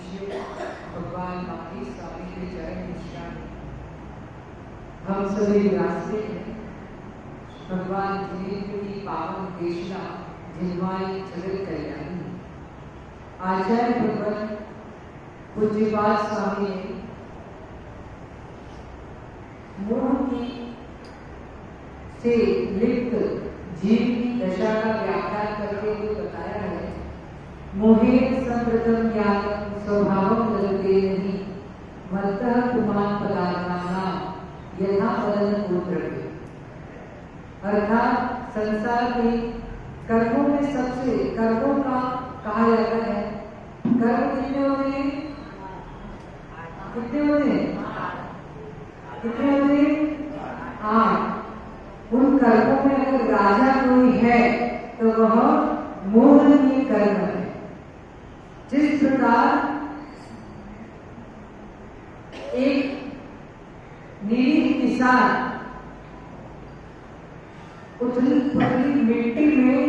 पूज्य भगवान माही स्वामी के चरण निष्ठान हम सभी रास्ते हैं। भगवान जिनेन्द्र की पावन देशना जिन्वाई जगत कल्याणी आचार्य भगवान पूज्यपाद स्वामी ने मोह की से लिप्त जीव की दशा का व्याख्यान करते हुए बताया है, मोहेन संप्रतम ज्ञातम स्वभावम लभते नहीं मत्तः पुमान् पदार्थानां यथा फलन गोत्रके। अर्थात संसार में कर्मों में सबसे कर्मों का कहा जाता है, कर्म कितने होते हैं? कितने होते हैं? कितने होते हैं? 8। उन कर्मों में अगर राजा कोई है तो वह मोहनीय कर्म है। जिस प्रकार एक नीली किसान उथली पुथली मिट्टी में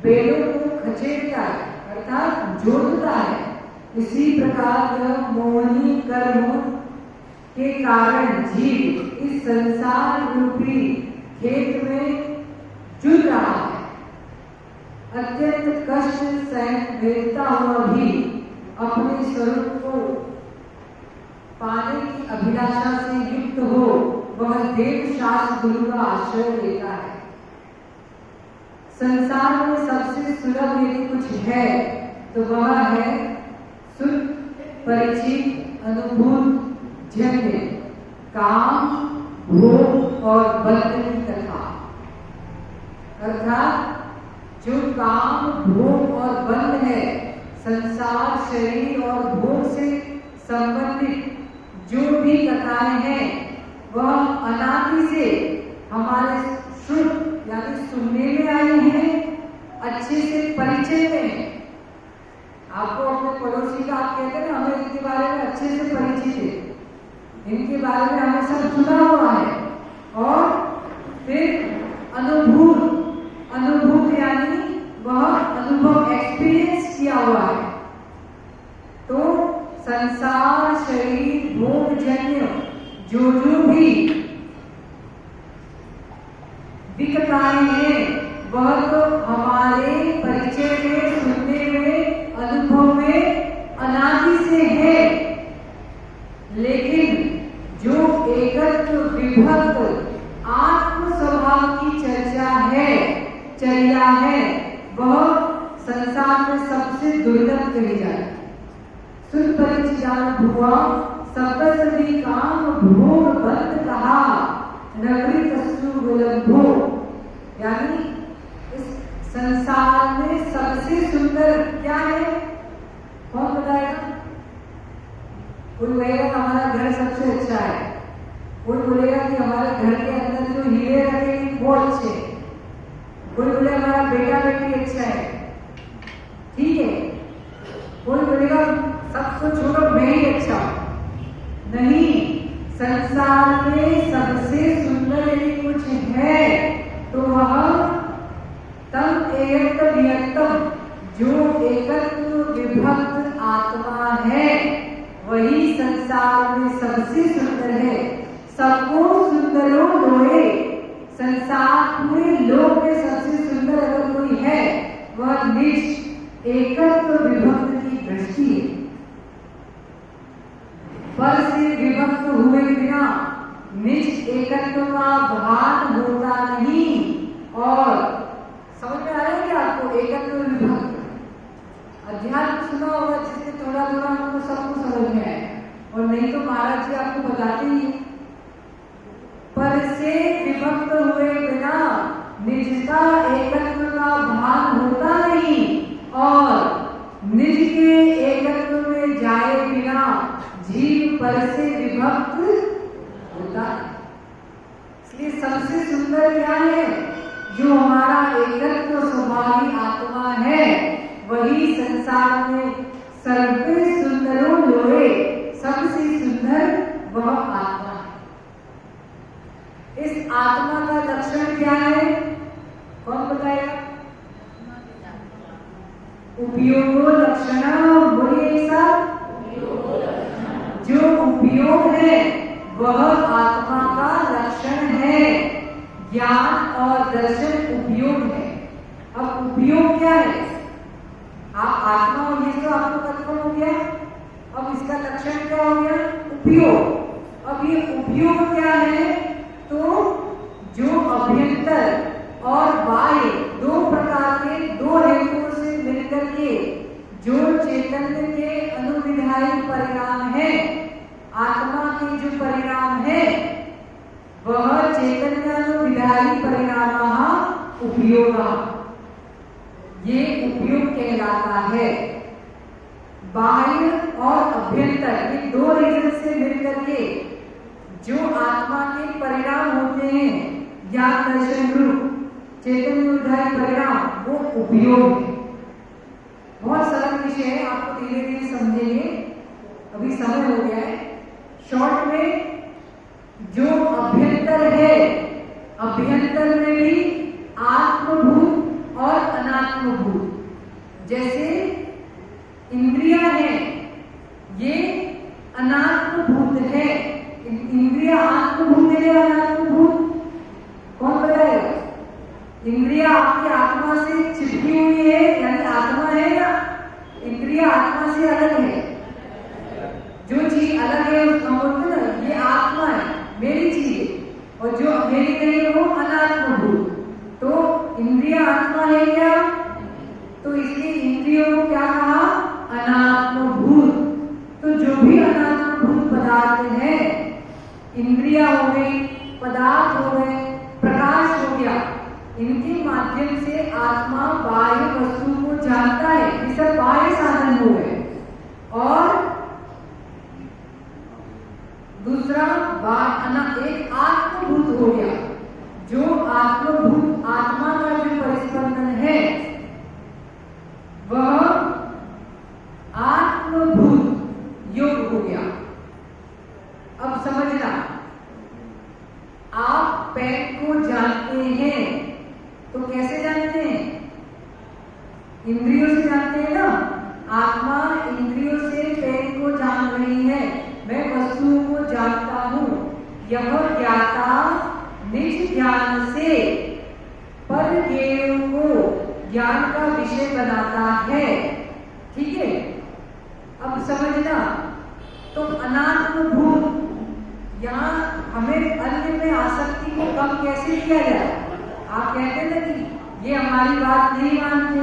बेलों को खचेड़ता है अर्थात जोड़ता है, इसी प्रकार यह मोहनीय कर्म के कारण जीव इस संसार रूपी खेत में जुड़ रहा है। अत्यंत कष्ट सहन वेदता हुआ भी अपने स्वरूप को पाने की अभिलाषा से युक्त हो वह देव शास्त्र गुरु का आश्रय लेता है। संसार में सबसे सुलभ यदि कुछ है तो वह है सुख परिचित अनुभूत जन्य काम भोग और बंध की कथा। अर्थात जो काम भोग और बंध है, संसार शरीर और भोग से संबंधित जो भी कथाएं हैं वह अनादि से हमारे श्रुत यानी सुनने में आई हैं, अच्छे से परिचय में। आपको अपने पड़ोसी का आप कहते हैं ना, हमें इनके बारे में अच्छे से परिचित है, इनके बारे में हमें सब सुना हुआ है। और फिर अनुभूत यानी वह अनुभव एक्सपीरियंस किया हुआ है। तो संसार शरीर भोग जन्य जो भी विकताएं हैं वह तो हमारे परिचय में, सुनने में, अनुभव में अनादि से है। लेकिन जो एकत्व विभक्त आत्म स्वभाव की चर्या है वह संसार में सबसे दुर्लभ कही जाए। सुन परिचितान भुआ सप्तसदी काम भोग बंद कहा नगरी तस्तु विलंबो। यानी इस संसार में सबसे सुंदर क्या है? कौन बताएगा? कोई बोलेगा कि हमारा घर सबसे अच्छा है, कोई बोलेगा कि हमारे घर के अंदर जो हीरे रखे हैं वो अच्छे, कोई बोले हमारा बेटा बेटी अच्छा है, ठीक है, कोई बोलेगा सबको छोड़ो मैं ही अच्छा। नहीं, संसार में सबसे सुंदर यदि कुछ है तो वह तम एक वियक्तम जो एकत्व विभक्त आत्मा है वही संसार में सबसे सुंदर है। सबको सुंदरों लोए, संसार पूरे लोक में सबसे सुंदर अगर कोई है वह निज एकत्व विभक्त की दृष्टि है। पर से विभक्त हुए बिना निज एकत्व का भान होता नहीं। और समझ में आ रहा है कि आपको एकत्व विभक्त अध्यात्म सुना होगा जिससे थोड़ा थोड़ा हमको सब कुछ समझ में आए, और नहीं तो महाराज जी आपको बताते ही पर से विभक्त हुए बिना निजता एकत्व का भान होता नहीं, और निज के एकत्व में जाए बिना जीव पर से विभक्त होता है। इसलिए सबसे सुंदर क्या है? जो हमारा एकत्व स्वभावी आत्मा है वही संसार में सर्वे सुंदरों लोए, सबसे सुंदर वह आत्मा है। इस आत्मा का लक्षण क्या है? कौन बताएगा? उपयोगो लक्षण बोलिए सब। उपयोग है वह आत्मा का लक्षण है। ज्ञान और दर्शन उपयोग है। अब उपयोग क्या है? आप आत्मा और ये तो आपको कन्फर्म हो गया। अब इसका लक्षण क्या हो गया? उपयोग। अब ये उपयोग क्या है? तो जो अभ्यंतर और बाह्य दो प्रकार के दो हेतुओं से मिलकर के जो चैतन्य के अनुविधायी परिणाम है, आत्मा के जो परिणाम है वह चैतन्यानुविधायी परिणाम उपयोग, ये उपयोग कहलाता है। बाह्य और अभ्यंतर ये दो रीजन से मिलकर के जो आत्मा के परिणाम होते हैं, ज्ञान दर्शन रूप चैतन्यानुविधायी परिणाम, वो उपयोग है। बहुत सरल विषय है, आपको धीरे धीरे समझेंगे, अभी समय हो गया है। शॉर्ट में जो अभ्यंतर है, अभ्यंतर में भी आत्मभूत और अनात्मभूत, जैसे इंद्रियां हैं ये अनात्मभूत है। इंद्रिया आत्मभूत है या अनात्मभूत? कौन बताएगा? इंद्रिया आपकी आत्मा से चिपकी हुई है, यानी आत्मा है या इंद्रिया आत्मा से अलग है? जो चीज अलग है उसका बोलते ना ये आत्मा है, मेरी चीज है, और जो मेरी नहीं है वो अनात्मभूत। तो इंद्रिया आत्मा है क्या? तो इसलिए इंद्रियों को क्या कहा? अनात्मभूत। तो जो भी अनात्मभूत पदार्थ है, इंद्रिया हो गई, पदार्थ हो गए, प्रकाश हो गया, इनके माध्यम से आत्मा बाह्य वस्तु को जानता है। ये सब बाह्य साधन हो गए। और दूसरा एक आत्मभूत हो गया। जो आत्मभूत आत्मा का जो परिस्पंदन है वह आत्मभूत योग हो गया। अब समझना, आप पेन को जानते हैं तो कैसे जानते हैं? इंद्रियों से जानते हैं ना। आत्मा इंद्रियों से पेन को जान रही है, मैं वस्तुओं को जानता हूं। यह ज्ञाता निज ज्ञान से पर ज्ञेय को ज्ञान का विषय बनाता है। ठीक है, अब समझना, तो अनात्मभूत, यहाँ हमें अन्य में आसक्ति को कम कैसे किया जाए? आप कहते हैं ना कि ये हमारी बात नहीं मानते,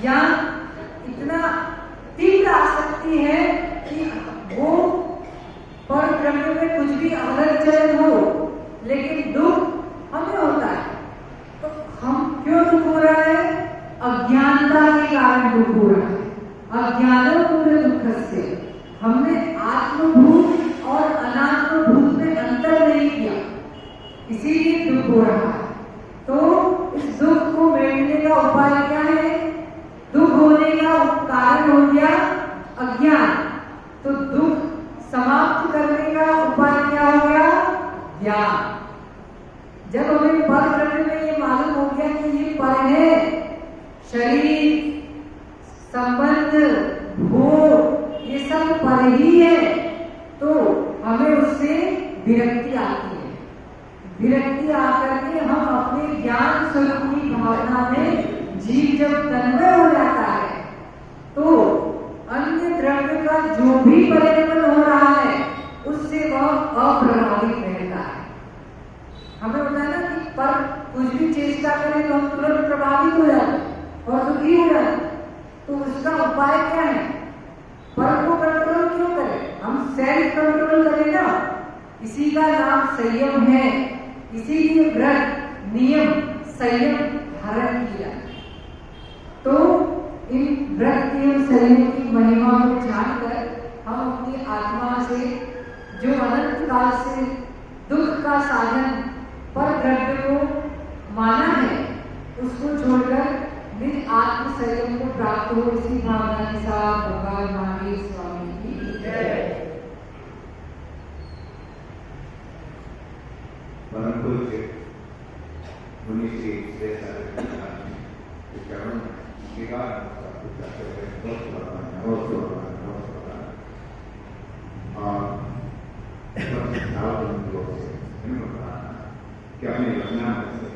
या इतना तीव्र आसक्ति है कि वो पर द्रव्य में कुछ भी हलचल हो, लेकिन दुख हमें होता है। तो हम क्यों दुख हो रहा है? अज्ञानता के कारण दुख हो रहा है। अज्ञान पूरे दुख से हमने आत्मभूत और अनात्मभूत में अंतर नहीं किया, इसीलिए दुख हो रहा है। तो इस दुख को मिटने का उपाय क्या है? दुख होने का कारण हो गया अज्ञान, तो दुख समाप्त करने का उपाय क्या हो गया? ज्ञान। जब हमें पर द्रव्य में ये मालूम हो गया कि ये पर है, शरीर, संबंध, भोग, ये सब पर ही है, तो हमें उससे विरक्ति आती है। विरक्ति आकर के हम अपने ज्ञान स्वरूप की भावना में जीव जब तन्मय हो जाता है, तो अन्य द्रव्य का जो भी परिवर्तन हो रहा है उससे वह अप्रभावित रहता है। हमें होता है ना कि पर कुछ भी चेष्टा करें तो हम तुरंत प्रभावित हो जाते हैं और दुखी हो जाते हैं। तो उसका उपाय क्या है? पर को कंट्रोल क्यों करें? हम सेल्फ कंट्रोल करें ना, इसी का नाम संयम है। इसीलिए व्रत, नियम, संयम धारण किया। तो इन व्रत, नियम, संयम की महिमा को जानकर हम अपनी आत्मा से जो अनंत काल से दुख का साधन पर द्रव्य को माना है, उसको छोड़कर निज आत्म संयम को प्राप्त हो, इसी भावना के साथ भगवान महावीर स्वामी की जय। परम पूज्य मुनि श्री चरण और कि अपने रचना से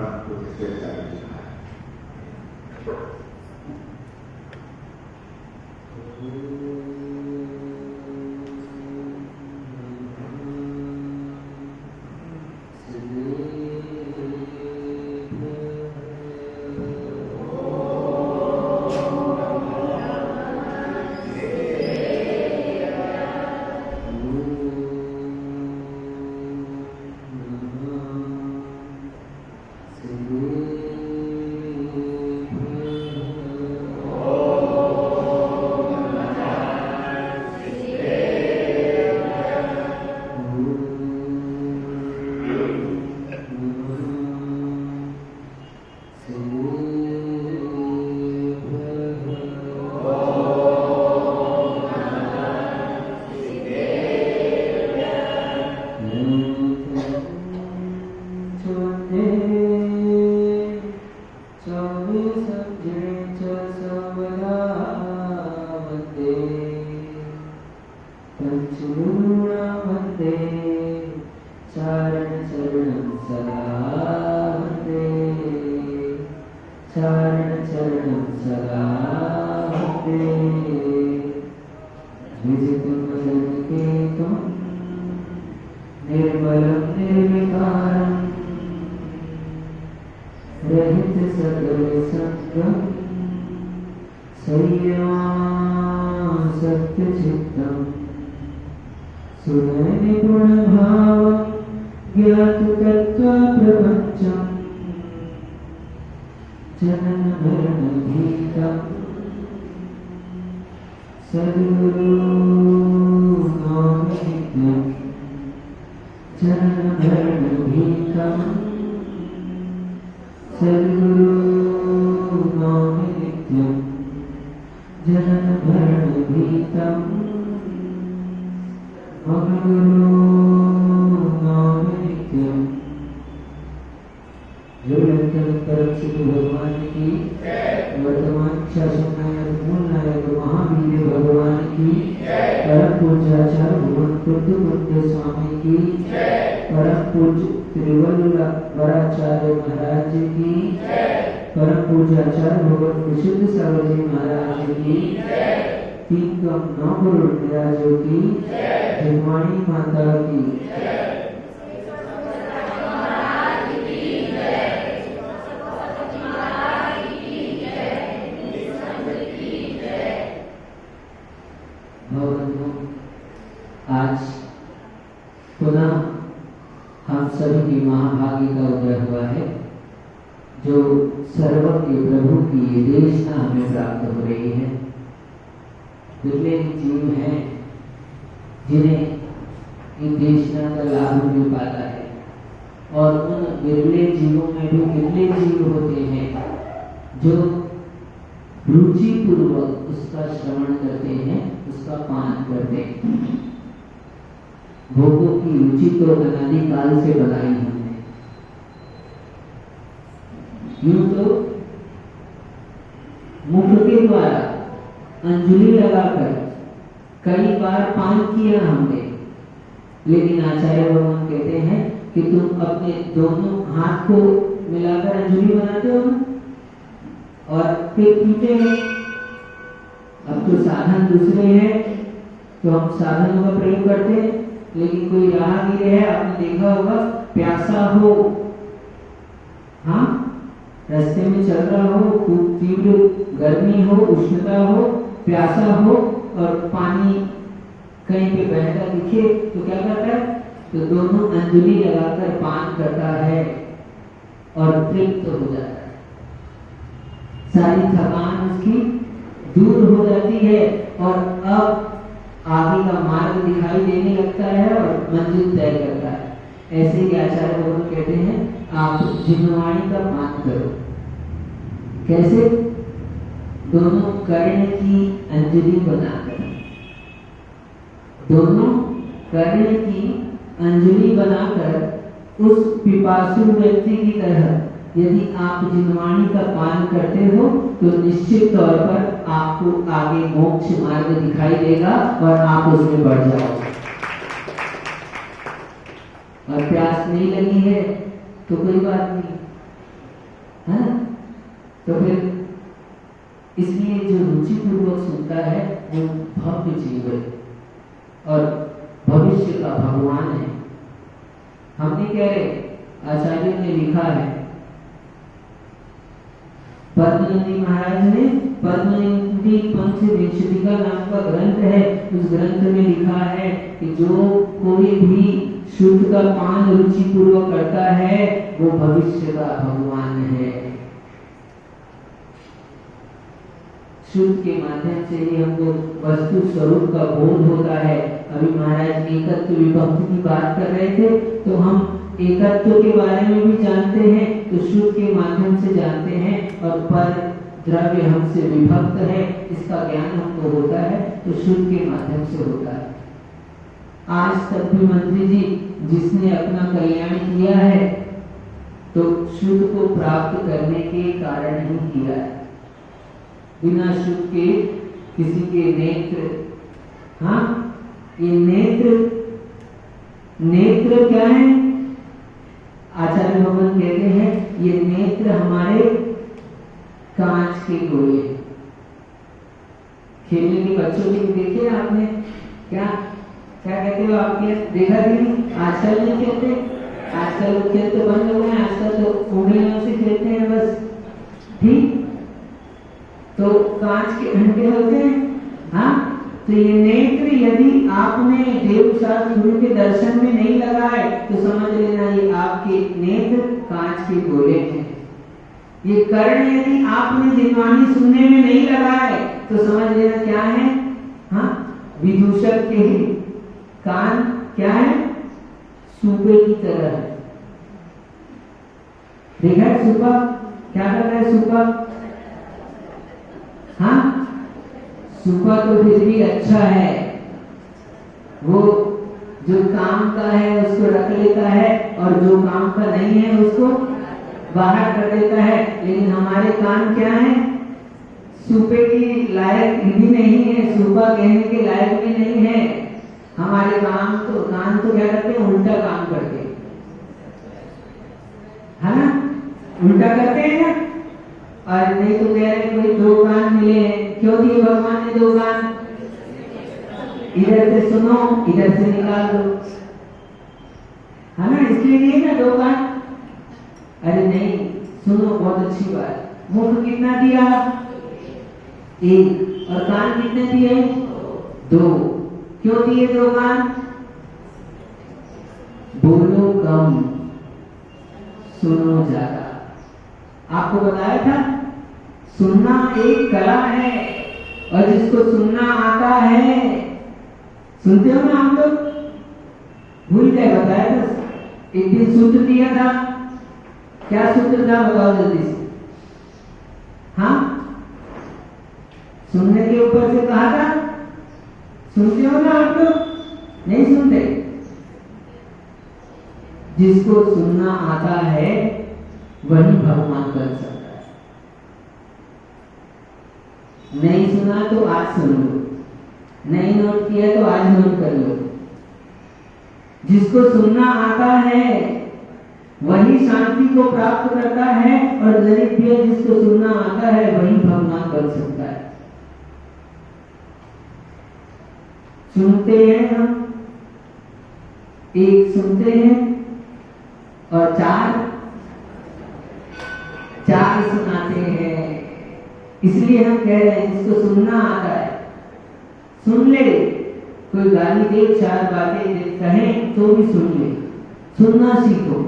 परंतु आज पुनः हम सभी की महाभागी का उदय हुआ है, जो सर्वज्ञ प्रभु की ये देशना हमें प्राप्त हो रही है। दुर्ले जीव हैं जिन्हें इन देशना का लाभ मिल पाता है, और उन विरले जीवों में भी विरले जीव होते हैं जो रुचि पूर्वक उसका श्रवण करते हैं, उसका पान करते हैं। भोगों की रुचि तो अनादिकाल से बनाई हमने। यूं तो मुख के द्वारा अंजलि लगाकर कई बार पान किया हमने, लेकिन आचार्य भगवान कहते हैं कि तुम अपने दोनों हाथ को मिलाकर अंजलि बनाते हो और फिर पीते हैं। अब तो साधन दूसरे हैं, तो हम साधनों का प्रयोग करते हैं, लेकिन कोई राहगीर है, आपने देखा होगा, प्यासा हो, हाँ, रास्ते में चल रहा हो, खूब तीव्र गर्मी हो, उष्णता हो, प्यासा हो और पानी कहीं पे बहता दिखे तो क्या करता है? तो दोनों अंजलि लगाकर पान करता है और तृप्त हो जाता है। सारी थकान उसकी दूर हो जाती है और अब आगे का मार्ग दिखाई देने लगता है और मंजिल तय करता है। ऐसे ही आचार्य भगवान कहते हैं, आप जिह्वाणी का पान करो। कैसे? दोनों कर्ण की अंजलि बनाकर, दोनों कर्ण की अंजलि बनाकर उस पिपासु व्यक्ति की तरह यदि आप जिह्वाणी का पान करते हो तो निश्चित तौर पर आपको आगे मोक्ष मार्ग दिखाई देगा और आप उसमें बढ़ जाओगे। और प्यास नहीं लगी है तो कोई बात नहीं है। तो फिर इसलिए जो रुचि पूर्वक सुनता है वो भव्य जीवन और भविष्य का भगवान है। हम नहीं कह रहे, आचार्यों ने लिखा है, पद्मनंदी महाराज ने पद्मनंदी पंचविंशतिका नाम का ग्रंथ है, उस ग्रंथ में लिखा है कि जो कोई भी शुद्ध का पान रुचि पूर्वक करता है वो भविष्य का भगवान है। शुद्ध के माध्यम से ही हमको वस्तु स्वरूप का बोध होता है। अभी महाराज एकत्व विभक्ति की बात कर रहे थे, तो हम एकत्व के बारे में भी जानते हैं, तो शुद्ध के माध्यम से जानते हैं, और पर द्रव्य हमसे विभक्त है इसका ज्ञान हमको होता है, तो शुद्ध के माध्यम से होता है। आज तक भी मंत्री जी जिसने अपना कल्याण किया है तो शुद्ध को प्राप्त करने के कारण ही किया है। बिना शुद्ध के किसी के नेत्र, हाँ ये नेत्र क्या है? आचार्य भगवान कहते हैं ये नेत्र हमारे कांच के गोले। खेलने के बच्चों के देखे आपने, क्या क्या कहते हो आपके, देखा कि नहीं? आजकल नहीं खेलते, आजकल वो खेल तो बंद हो गए, आजकल तो उंगलियों से खेलते हैं बस, ठीक। तो कांच के घंटे होते हैं, हाँ। तो ये नेत्र यदि आपने देवशास्त्र गुरु के दर्शन में नहीं लगाए तो समझ लेना ये आपके नेत्र कांच के गोले हैं। ये कर्ण यदि आपने जिनवानी सुनने में नहीं लगाए तो समझ लेना क्या है, हाँ विदूषक के कान क्या है? सूपे की तरह है। देखा है सूपा क्या कर रहा है? सूपा, हाँ सूपा तो फिर भी अच्छा है, वो जो काम का है उसको रख लेता है और जो काम का नहीं है उसको बाहर कर देता है। लेकिन हमारे कान क्या है? सूपे की लायक भी नहीं है, सूपा कहने के लायक भी नहीं है। हमारे कान तो क्या करते हैं? उल्टा काम करते हैं, है ना? उल्टा करते हैं ना। और नहीं तो कह रहे कोई दो कान मिले हैं, क्यों दिए भगवान ने दो कान? इधर से सुनो, इधर से निकाल दो, है ना? इसलिए दिए ना दो कान। अरे नहीं सुनो, बहुत अच्छी बात, मुख कितना दिया? एक। और कान कितने दिए? दो। क्यों दिए दो कान? बोलो कम, सुनो ज्यादा। आपको बताया था सुनना एक कला है, और जिसको सुनना आता है, सुनते हो ना हम लोग? भूल गए, बताया था एक दिन सूत्र दिया था, क्या सूत्र था बताओ जल्दी से। हाँ सुनने के ऊपर से कहा था, सुनते हो ना आप लोग? नहीं सुनते। जिसको सुनना आता है वही भगवान कर सकता है। नहीं सुना तो आज सुन लो, नहीं नोट किया तो आज नोट कर लो। जिसको सुनना आता है वही शांति को प्राप्त करता है, और नैवेद्य जिसको सुनना आता है वही भगवान बन सकता है। सुनते हैं हम, एक सुनते हैं और चार सुनाते हैं। इसलिए हम कह रहे हैं जिसको सुनना आता है सुन ले। कोई गाली दे, चार बातें कहें तो भी सुन ले। सुनना सीखो।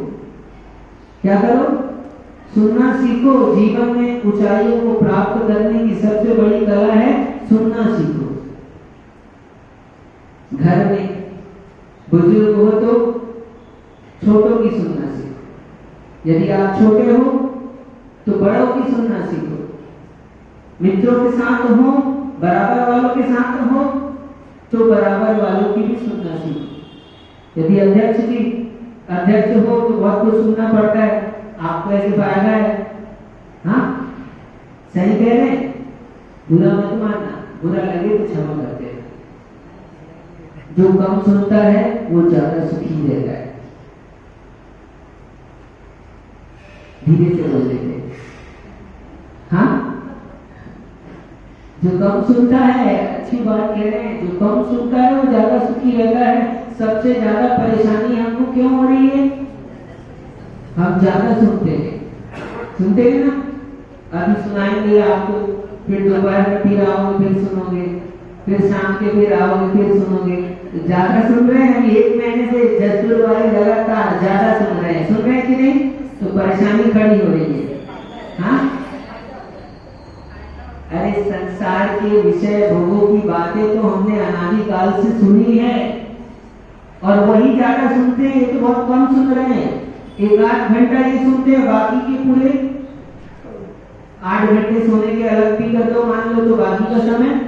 क्या करो? सुनना सीखो। जीवन में ऊंचाइयों को प्राप्त करने की सबसे बड़ी कला है सुनना सीखो। घर में बुजुर्ग हो तो छोटों की सुनना सीखो। यदि आप छोटे हो तो बड़ों की सुनना सीखो। मित्रों के साथ हो, बराबर वालों के साथ हो तो बराबर वालों की भी सुनना सीखो। यदि अध्यक्ष हो तो बहुत कुछ सुनना पड़ता है, आपको ऐसे फायदा है। हाँ सही कह रहे हैं, बुरा मत मानना, बुरा लगे तो क्षमा करते हैं। जो कम सुनता है वो ज्यादा सुखी रहता है। धीरे से बोल देते। हाँ, जो कम सुनता है, अच्छी बात कह रहे हैं, जो कम सुनता है वो ज्यादा सुखी रहता है। सबसे ज्यादा परेशानी हमको क्यों हो रही है? हम ज्यादा सुनते हैं ना। अभी सुनाएंगे आपको, फिर दोपहर में फिर आओगे, फिर सुनोगे, फिर शाम के फिर आओगे, फिर सुनोगे। तो ज्यादा सुन रहे हैं। हम 1 महीने से जसपुर वाले लगातार ज्यादा सुन रहे हैं कि नहीं? तो परेशानी खड़ी हो रही है। हाँ, अरे संसार के विषय भोगों की बातें तो हमने अनादिकाल से सुनी है, और वही ज्यादा सुनते हैं। ये तो बहुत कम सुन रहे हैं। 1-8 घंटा ये सुनते हैं, बाकी के पूरे 8 घंटे सोने के अलग भी कर दो, मान लो, तो बाकी का समय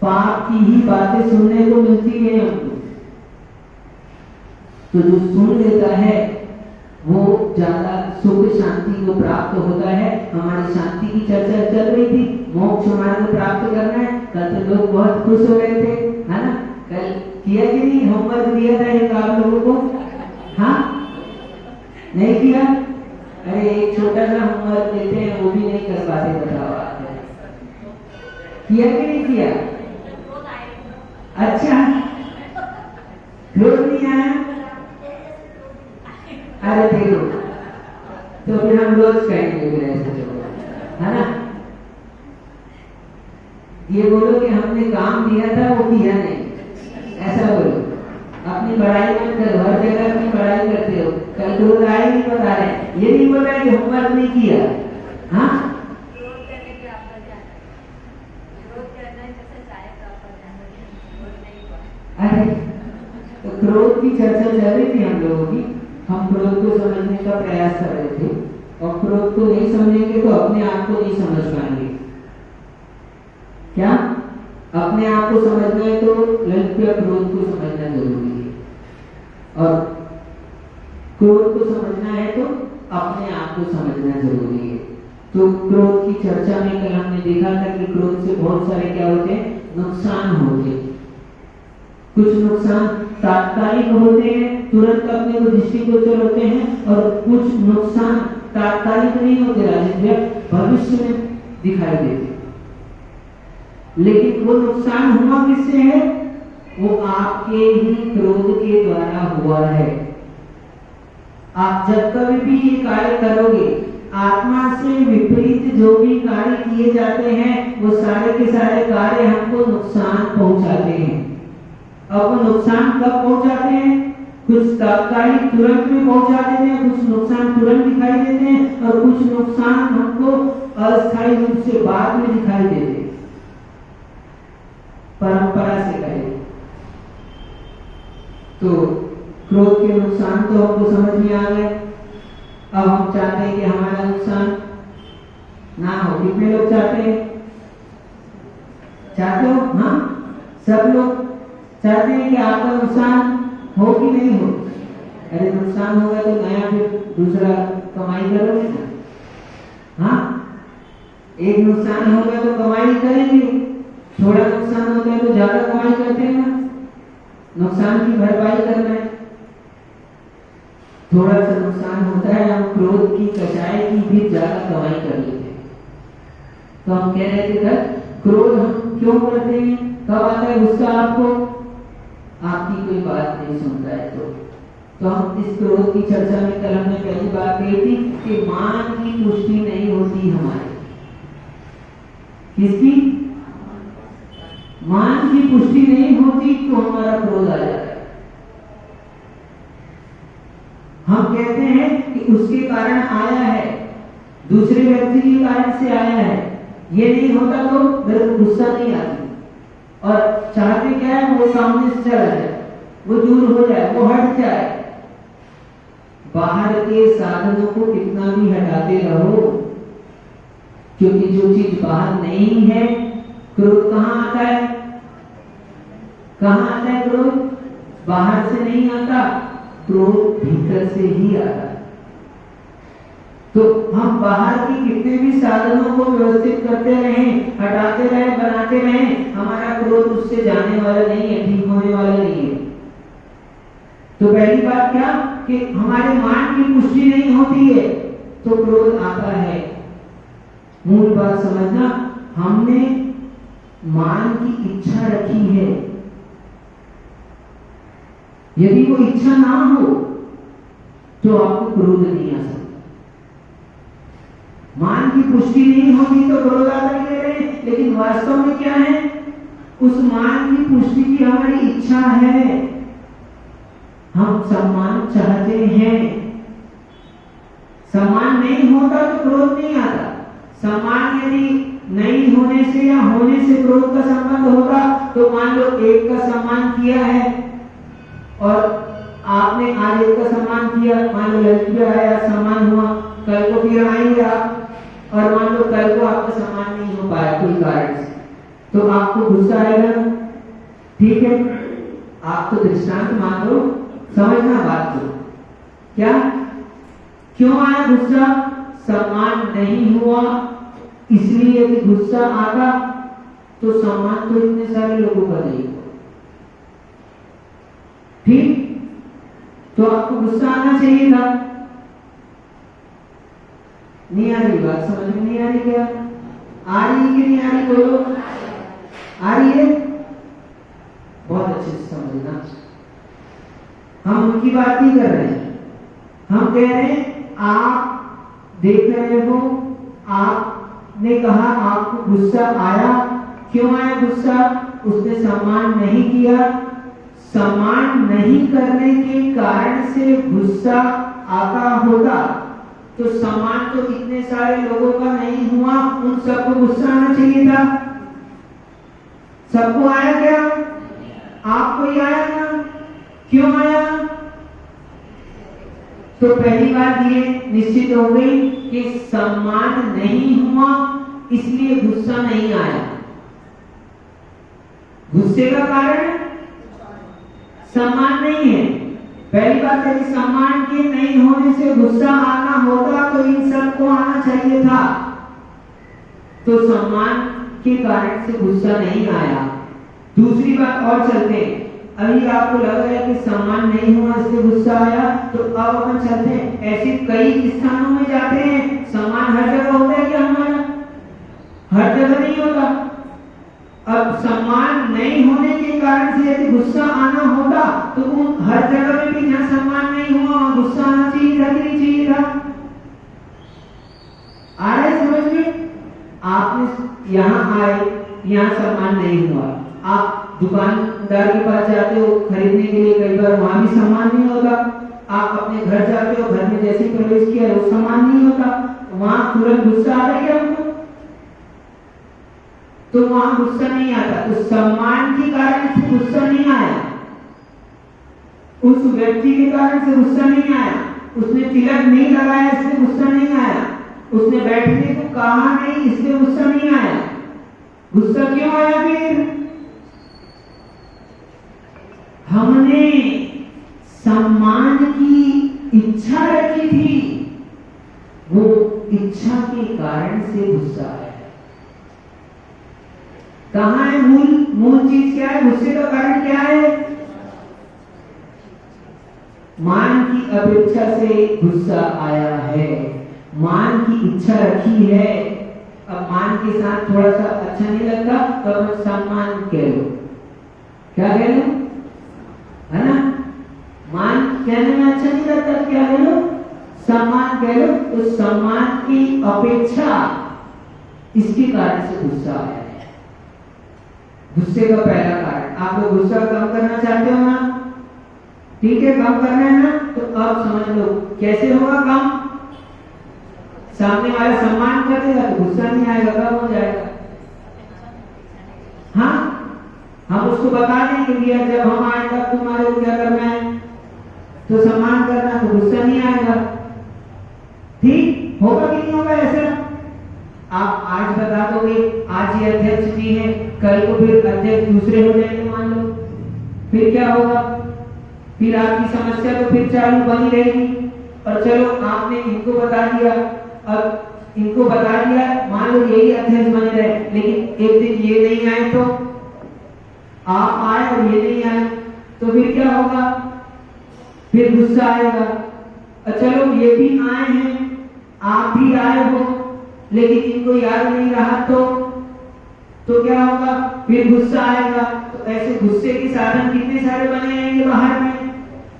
पाप की ही बातें सुनने को मिलती है हमको। तो जो सुन लेता है वो ज्यादा सुख शांति को प्राप्त होता है। हमारी शांति की चर्चा चल रही थी, मोक्ष मार्ग प्राप्त करना है। कल तो लोग बहुत खुश हो रहे थे, है ना? कल किया कि नहीं? होमवर्क दिया था एक आप लोगों को? हाँ, नहीं किया? अरे एक छोटा सा होमवर्क देते हैं, वो भी नहीं कर पाते, बताओ आप। किया कि नहीं किया? अच्छा, रोज नहीं आया? अरे देखो, तो फिर हम रोज कहेंगे, फिर ऐसे है ना? ये बोलो कि हमने काम दिया था वो किया नहीं, ऐसा बोलो। अपनी पढ़ाई मत करो, हर जगह अपनी पढ़ाई करते हो। कल तो रोज आए नहीं बता रहे, ये नहीं बोल रहे कि होमवर्क नहीं किया। हाँ, अरे तो क्रोध की चर्चा चल रही थी हम लोगों की। हम क्रोध को समझने का प्रयास कर रहे थे, और क्रोध को नहीं समझेंगे तो अपने आप को नहीं समझ पाएंगे। क्या अपने आप को समझना है तो ललित क्रोध को समझना जरूरी है, और क्रोध को समझना है तो अपने आप को समझना जरूरी है। तो क्रोध की चर्चा में कल हमने देखा था कि क्रोध से बहुत सारे क्या होते हैं? नुकसान होते हैं। कुछ नुकसान तात्कालिक होते हैं, तुरंत अपने को दृष्टिगोचर होते हैं, और कुछ नुकसान तात्कालिक नहीं होते, राजेंद्र, भविष्य में दिखाई देते। लेकिन वो नुकसान हुआ किससे है? वो आपके ही क्रोध के द्वारा हुआ है। आप जब कभी भी ये कार्य करोगे, आत्मा से विपरीत जो भी कार्य किए जाते हैं, वो सारे के सारे कार्य हमको नुकसान पहुंचाते हैं। अब वो नुकसान कब पहुंचाते हैं? कुछ तात्कालिक तुरंत में पहुंचा देते हैं, कुछ नुकसान तुरंत दिखाई देते हैं, और कुछ नुकसान हमको अस्थायी रूप से बाद में दिखाई देते हैं। परंपरा से कहें तो क्रोध के नुकसान तो हमको समझ में आ गए। अब हम चाहते हैं कि हमारा नुकसान ना हो। कितने लोग चाहते हैं? चाहते हो? हाँ, सब लोग चाहते हैं कि आपका नुकसान हो कि नहीं हो। अरे नुकसान होगा तो नया फिर दूसरा कमाई करोगे ना। हाँ, एक नुकसान होगा तो कमाई करेंगे, थोड़ा नुकसान होता है तो ज्यादा कमाई करते हैं ना। नुकसान की भरपाई करना है। थोड़ा सा नुकसान होता है, हम क्रोध की कचाई की भी ज्यादा कमाई कर लेते हैं। तो हम कह रहे थे क्रोध हम क्यों करते हैं? कब आता है गुस्सा आपको? आपकी कोई बात नहीं सुनता है तो हम इस क्रोध की चर्चा में कल हमने पहली बात कही थी कि मान की पुष्टि नहीं होती हमारे। किसकी? मान की पुष्टि नहीं होती तो हमारा क्रोध आ जाता है। हम कहते हैं कि उसके कारण आया है, दूसरे व्यक्ति के कारण से आया है, ये नहीं होता तो मेरे को गुस्सा नहीं आती। और चाहते क्या है? वो सामने से चला जाए, वो दूर हो जाए, वो हट जाए। बाहर के साधनों को कितना भी हटाते रहो, क्योंकि जो चीज बाहर नहीं है, क्रोध कहाँ आता है? कहाँ आता है क्रोध? बाहर से नहीं आता, क्रोध भीतर से ही आता है। तो हम बाहर की कितने भी साधनों को व्यवस्थित करते रहें, हटाते रहें, बनाते रहें, हमारा क्रोध उससे जाने वाला नहीं है, ठीक होने वाला नहीं है। तो पहली बात क्या कि हमारे मान की पुष्टि नहीं होती है तो क्रोध आता है। मूल बात समझना, हमने मान की इच्छा रखी है, यदि वो इच्छा ना हो तो आपको क्रोध नहीं आ सकता। मान की पुष्टि नहीं होगी तो क्रोध आता ही रहे, लेकिन वास्तव में क्या है, उस मान की पुष्टि की हमारी इच्छा है, हम सम्मान चाहते हैं। सम्मान नहीं होता तो क्रोध नहीं आता। सम्मान यदि नहीं होने से या होने से क्रोध का संबंध होता तो मान लो एक का सम्मान किया है और आपने आज एक का सम्मान किया, मान लो लड़की आया, सम्मान हुआ, कल को फिर आएंगे आप और मान लो कल को आपका सम्मान नहीं हो पाया कोई कारण से, तो आपको गुस्सा आएगा। ठीक है, आप तो दृष्टांत मान लो, समझना बात को। क्या क्यों आया गुस्सा? सम्मान नहीं हुआ, इसलिए यदि गुस्सा आता तो सम्मान तो इतने सारे लोगों का नहीं हुआ। ठीक, तो आपको गुस्सा आना चाहिए था। नहीं आ रही बात, समझ में नहीं आ रही? क्या आ रही है कि नहीं आ रही? बोलो, आ रही है? बहुत अच्छे से समझना। हम उनकी बात नहीं कर रहे हैं, हम कह रहे हैं आप देख रहे हो, आपने कहा आपको गुस्सा आया। क्यों आया गुस्सा? उसने सम्मान नहीं किया। सम्मान नहीं करने के कारण से गुस्सा आता होता तो सम्मान तो इतने सारे लोगों का नहीं हुआ, उन सबको गुस्सा आना चाहिए था। सबको आया क्या? आपको ही आया ना? क्यों आया? तो पहली बात ये निश्चित हो गई कि सम्मान नहीं हुआ इसलिए गुस्सा नहीं आया। गुस्से का कारण सम्मान नहीं है। पहली बात है कि सम्मान के नहीं होने से गुस्सा आना होता तो इन सबको आना चाहिए था, तो सम्मान के कारण से गुस्सा नहीं आया। दूसरी बात और चलते हैं। अभी आपको लग रहा है कि सम्मान नहीं हुआ इसलिए गुस्सा आया, तो अब अपन चलते हैं। ऐसे कई स्थानों में जाते हैं, सम्मान हर जगह होता है क्या हमारा? हर जगह नहीं होता। अब सम्मान नहीं होने के कारण से यदि गुस्सा आना होता तो उन हर जगह में भी जहां सम्मान नहीं हुआ वहां गुस्सा आना चाहिए था कि नहीं चाहिए था? आ रहा है समझ में? आपने यहाँ आए, यहाँ सम्मान नहीं हुआ, आप दुकानदार के पास जाते हो खरीदने के लिए, कई बार वहां भी सम्मान नहीं होता। आप अपने घर जाते हो, घर में जैसे ही प्रवेश किया वो सम्मान नहीं होता, वहां तुरंत गुस्सा आता है क्या हमको? तो वहां गुस्सा नहीं आता। तो सम्मान के कारण से गुस्सा नहीं आया, उस व्यक्ति के कारण से गुस्सा नहीं आया, उसने तिलक नहीं लगाया इसलिए गुस्सा नहीं आया, उसने बैठने को कहा नहीं इसलिए गुस्सा नहीं आया। गुस्सा क्यों आया? फिर हमने सम्मान की इच्छा रखी थी, वो इच्छा के कारण से गुस्सा आया। कहां है मूल चीज? क्या है गुस्से का कारण? क्या है? मान की अपेक्षा से गुस्सा आया है, मान की इच्छा रखी है। अब मान के साथ थोड़ा सा अच्छा नहीं लगता तो अपन सम्मान कह लो। क्या कह लो? है ना? मान कहने में अच्छा नहीं लगता तो क्या कह लो? सम्मान कह लो। तो सम्मान की अपेक्षा इसके कारण से गुस्सा आया है। गुस्से का पहला कारण। आप लोग गुस्सा कम करना चाहते हो ना? ठीक है, कम करना है ना? तो अब समझ लो कैसे होगा कम। सामने वाला सम्मान कर देगा तो गुस्सा नहीं आएगा, कम हो जाएगा। हाँ, हम उसको बता देंगे कि जब हम आए तब तुम्हारे को क्या करना है, तो सम्मान करना, तो गुस्सा नहीं आएगा। ठीक होगा कि नहीं होगा ऐसा? आप आज बता दोगे आज ये अध्यक्ष जी हैं, कल को फिर अध्यक्ष दूसरे हो जाएंगे मान लो, फिर क्या होगा? फिर आपकी समस्या तो फिर चालू बनी रहेगी। और चलो आपने इनको बता दिया, अब इनको बता दिया, मान लो यही अध्यक्ष बने रहे, लेकिन एक दिन ये नहीं आए तो आप आए और ये नहीं आए, तो फिर क्या होगा? फिर गुस्सा आएगा। चलो ये भी आए हैं, आप भी आए हो, लेकिन इनको याद नहीं रहा तो क्या होगा? फिर गुस्सा आएगा। तो ऐसे गुस्से के साधन कितने सारे बने रहेंगे बाहर में।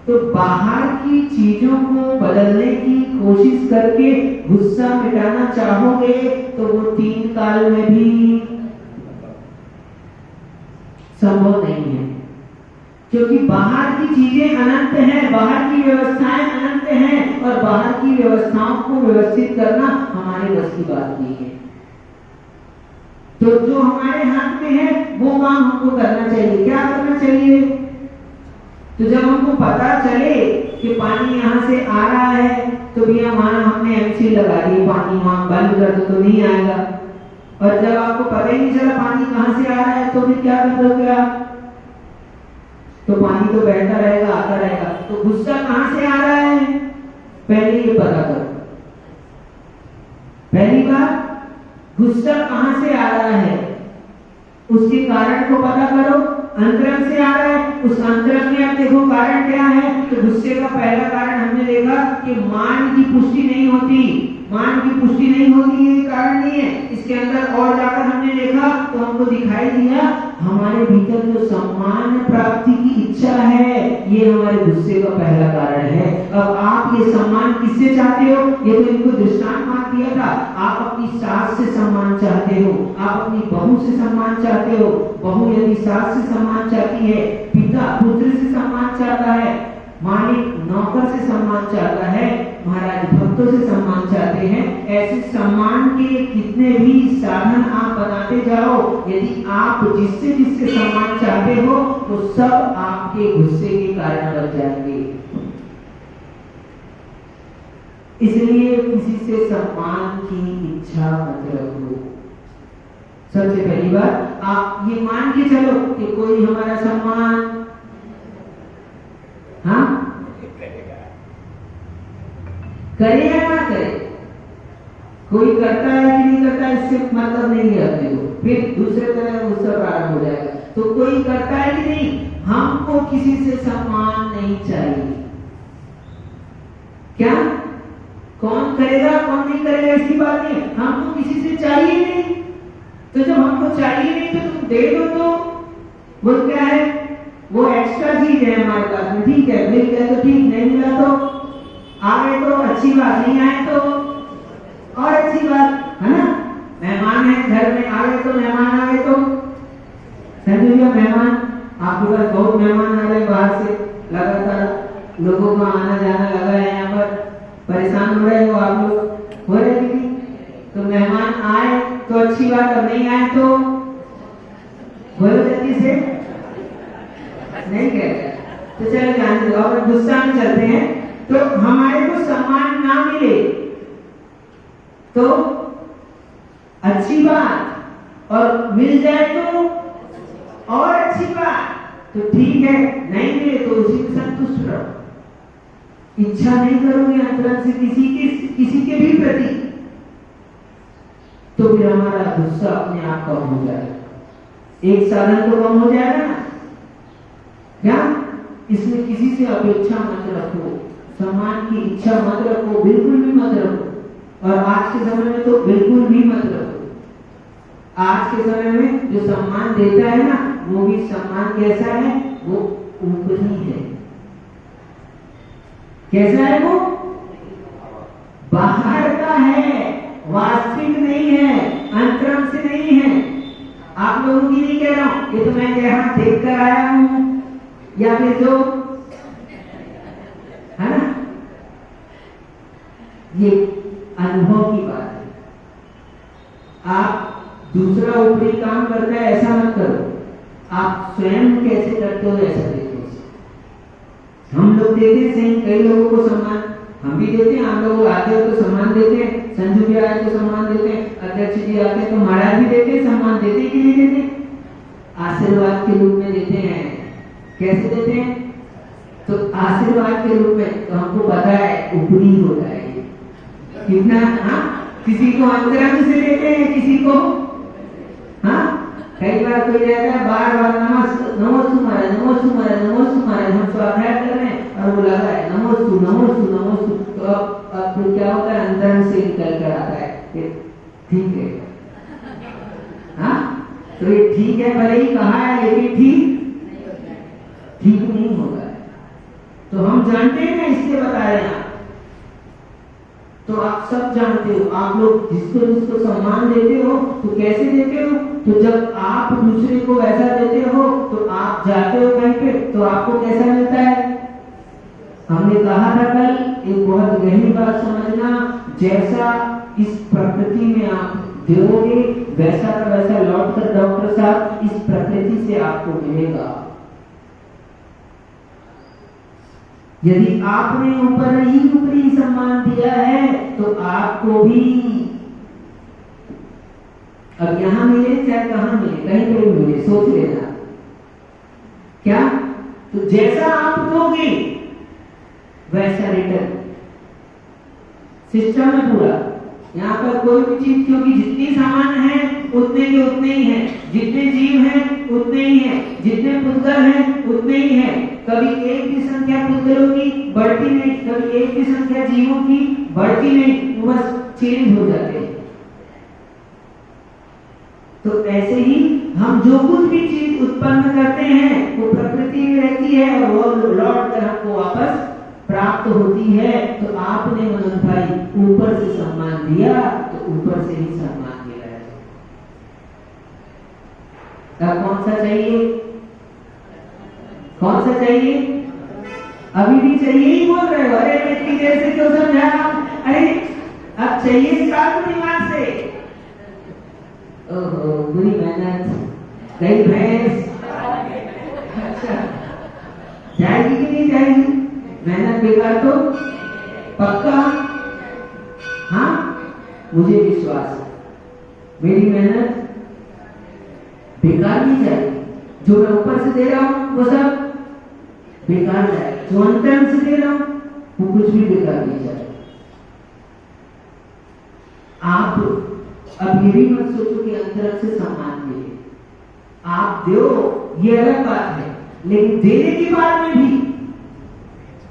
तो बाहर की चीजों को बदलने की कोशिश करके गुस्सा मिटाना चाहोगे तो वो 3 काल में भी संभव नहीं है, क्योंकि बाहर की चीजें अनंत हैं, बाहर की व्यवस्थाएं अनंत हैं, और बाहर की व्यवस्थाओं को व्यवस्थित करना हमारे बस की बात नहीं है। तो जो हमारे हाथ में है वो काम हमको करना चाहिए। क्या करना चाहिए? तो जब हमको पता चले कि पानी यहाँ से आ रहा है तो भैया वहां हमने एमसी लगा दी, पानी वहां बंद कर दो तो नहीं आएगा। और जब आपको पता ही नहीं चला पानी कहां से आ रहा है तो फिर क्या कर दोगे आप? तो पानी तो बहता रहेगा, आता रहेगा। तो गुस्सा कहां से आ रहा है पहले ये पता करो। पहली बात, गुस्सा कहां से आ रहा है उसके कारण को पता करो। अंतरंग से आ रहा है, उस अंतरंग में आप देखो कारण क्या है। तो गुस्से का पहला कारण हमने देखा कि मान की पुष्टि नहीं होती। मान की पुष्टि नहीं होती ये कारण नहीं है। इसके अंदर और जाकर हमने देखा तो हमको दिखाई दिया हमारे भीतर जो सम्मान प्राप्ति की इच्छा है ये हमारे गुस्से का पहला कारण है। अब आप ये सम्मान किससे चाहते हो? ये तो इनको दृष्टांत मान दिया था। आप अपनी सास से सम्मान चाहते हो, आप अपनी बहू से सम्मान चाहते हो। बहू यदि सास से सम्मान चाहती है, पिता पुत्र से सम्मान चाहता है, मालिक नौकर से सम्मान चाहता है, महाराज भक्तों से सम्मान चाहते हैं। ऐसे सम्मान के कितने भी साधन आप बनाते जाओ, यदि आप जिससे जिससे सम्मान चाहते हो तो सब आपके गुस्से के कारण बन जाएंगे। इसलिए किसी से सम्मान की इच्छा मत रखो। सबसे पहली बात, आप ये मान के चलो कि कोई हमारा सम्मान करे या ना करे, कोई करता है कि नहीं करता इससे मतलब नहीं है अपने को। फिर दूसरे तरह गुस्सा प्रारंभ हो जाएगा। तो कोई करता है कि नहीं, हमको किसी से सम्मान नहीं चाहिए। क्या कौन करेगा कौन नहीं करेगा इसकी बात नहीं, हमको किसी से चाहिए नहीं। तो जब हमको चाहिए नहीं तो तुम दे दो। तो वो क्या है, वो एक्स्ट्रा चीज है हमारे पास में। ठीक है, मिल गया तो ठीक, नहीं मिला तो आ गए तो अच्छी बात, नहीं आए तो और अच्छी बात है ना। मेहमान है घर में, आ गए तो मेहमान आ गए तो संजय भैया मेहमान आपके पास बहुत मेहमान आ रहे बाहर से, लगातार लोगों का आना जाना लगा है यहाँ पर, परेशान हो रहे हो आप लोग, हो रहे कि नहीं? तो मेहमान आए तो अच्छी बात, और नहीं आए तो बोलो जल्दी से, नहीं कह रहे तो चलो जाने दो। और गुस्सा में चलते हैं तो हमारे को सम्मान ना मिले तो अच्छी बात, और मिल जाए तो और अच्छी बात। तो ठीक है, नहीं मिले तो उसी में संतुष्ट रहो। इच्छा नहीं करोगे अंतरंग से किसी के भी प्रति, तो फिर हमारा गुस्सा अपने आप कम हो जाएगा। एक साधन तो कम हो जाएगा ना। क्या इसमें किसी से अपेक्षा मत रखो, सम्मान की इच्छा मत रखो, बिल्कुल भी मत रखो। और आज के समय में तो बिल्कुल भी मत रखो। आज के समय में जो सम्मान देता है ना, वो भी सम्मान कैसा है, वो ऊपरी है। कैसा है वो? बाहर का है, वास्तविक नहीं है, अंतरंग से नहीं है। आप लोगों की नहीं कह रहा हूं, ये तो मैं यहाँ देख कर आया हूं, या फिर जो है ना, ये अनुभव की बात है। आप दूसरा ऊपरी काम करता है ऐसा मत करो, आप स्वयं कैसे करते हो ऐसा देखो। हम लोग देते हैं कई लोगों को सम्मान, हम भी देते हैं। आप लोग आते हो तो सम्मान देते हैं, संजू भी आए तो सम्मान देते हैं, अध्यक्ष जी आते हैं तो महाराज भी देते हैं, सम्मान देते हैं कि नहीं देते? आशीर्वाद के रूप में देते हैं। कैसे देते हैं? तो आशीर्वाद के रूप में, तो हमको पता है ऊपरी हो जाएगी कितना। किसी को अंतरंग से देते हैं, किसी को कई बार कोई रहता है बार बार नमोस्तु महाराज, नमोस्तु महाराज, नमोस्तु महाराज, हम स्वाध्याय कर रहे हैं और वो लगा है नमोस्तु नमोस्तु नमोस्तु। तो तो अब फिर क्या होता है, अंदर से निकल कर आता है कि ठीक है। हाँ, तो ये ठीक है भले ही कहा है, लेकिन ठीक नहीं होगा। तो हम जानते हैं ना, इसलिए बता रहे हैं। तो आप सब जानते हो, आप लोग जिसको सम्मान देते हो तो कैसे देते हो? तो जब आप दूसरे को ऐसा देते हो तो आप जाते हो कहीं पे तो आपको कैसा मिलता है? हमने कहा था कल, एक बहुत गहरी बात समझना, जैसा इस प्रकृति में आप दोगे वैसा का वैसा लौट कर डॉक्टर साहब इस प्रकृति से आपको मिलेगा। यदि आपने ऊपरी सम्मान दिया है तो आपको भी अब यहां मिले चाहे कहां मिले, कहीं पे मिले, सोच लेना क्या। तो जैसा आप दोगे वैसा रिटर्न सिस्टम है पूरा। यहाँ पर कोई भी चीज, क्योंकि जितनी सामान है उतने के उतने ही हैं, जितने जीव हैं उतने ही हैं, जितने पुद्गल हैं उतने ही हैं। कभी एक की संख्या पुद्गलों की बढ़ती नहीं, कभी एक की संख्या जीवों की बढ़ती नहीं, वो बस चेंज हो जाते हैं। तो ऐसे ही हम जो कुछ भी चीज उत्पन्न करते हैं वो प्रकृति में रहती है और वो लौट कर हमको वापस प्राप्त होती है। तो आपने मनोज भाई ऊपर से सम्मान दिया तो ऊपर से ही सम्मान मिला है। अब कौन सा चाहिए? कौन सा चाहिए? अभी भी चाहिए ही बोल रहे हो? अरे इतनी देर से क्यों समझा? अरे अब चाहिए निकाल दो दिमाग से। ओहो, बुरी मेहनत गई भैंस। अच्छा, जाएगी कि नहीं जाएगी? मेहनत बेकार तो पक्का? हाँ, मुझे विश्वास है मेरी मेहनत बेकार नहीं जाएगी। जो मैं ऊपर से दे रहा हूं वो सब बेकार जाएगा, जो अंतर से दे रहा हूं वो कुछ भी बेकार नहीं जाएगा। आप अब ये भी मत सोचो कि अंतर से सम्मान मिले। आप दो ये अलग बात है, लेकिन देने के बाद में भी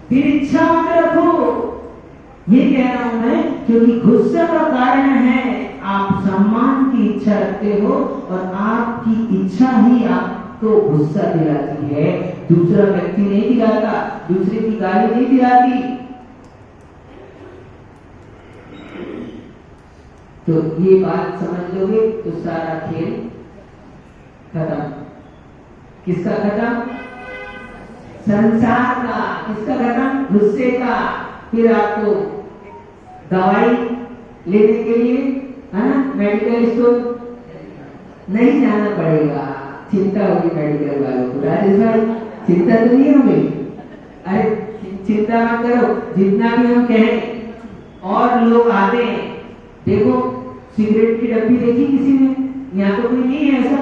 फिर इच्छा मत रखो। ये कह रहा हूं मैं, क्योंकि गुस्सा का कारण है आप सम्मान की इच्छा रखते हो और आपकी इच्छा ही आपको गुस्सा दिलाती है। दूसरा व्यक्ति नहीं दिलाता, दूसरे की गाली नहीं दिलाती। तो ये बात समझ लोगे तो सारा खेल खत्म। किसका खत्म? संसार का। किसका खत्म? गुस्से का। फिर आपको दवाई लेने के लिए, है ना, मेडिकल स्टोर नहीं जाना पड़ेगा। चिंता होगी मेडिकल वालों को। राजेश भाई चिंता तो नहीं होगी? अरे चिंता मत करो, जितना भी हम कहें और लोग आते हैं। देखो सिगरेट की डब्बी देखी किसी ने? यहाँ तो कोई नहीं है ऐसा,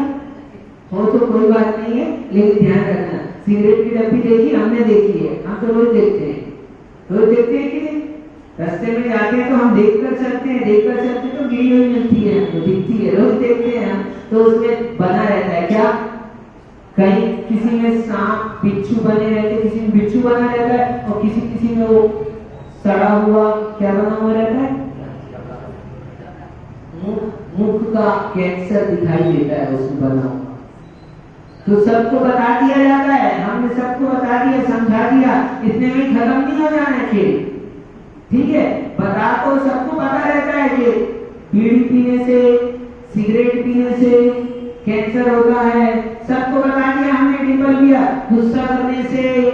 हो तो कोई बात नहीं है, लेकिन ध्यान रखना सिगरेट की डब्बी देखी हमने देखी है, हम तो रोज देखते हैं। रोज देखते हैं कि नहीं? रास्ते में जाते हैं तो हम देखकर चलते हैं, देखकर चलते हैं तो गिरी हुई मिलती है, तो दिखती है, रोज देखते हैं हम। तो उसमें बना रहता है क्या? कहीं किसी में सांप बिच्छू बने रहते, किसी में बिच्छू बना रहता है और किसी में वो सड़ा हुआ क्या बना हुआ रहता है? मुख का कैंसर दिखाई देता है उसमें बना हुआ। तो सबको बता दिया जाता है, हमने सबको बता दिया, समझा दिया, इतने में खत्म नहीं हो जाना है खेल। ठीक है, बता तो सबको पता रहता है कि बीड़ी पीने से, सिगरेट पीने से कैंसर होता है, सबको बता दिया हमने, टिप्पल दिया। गुस्सा करने से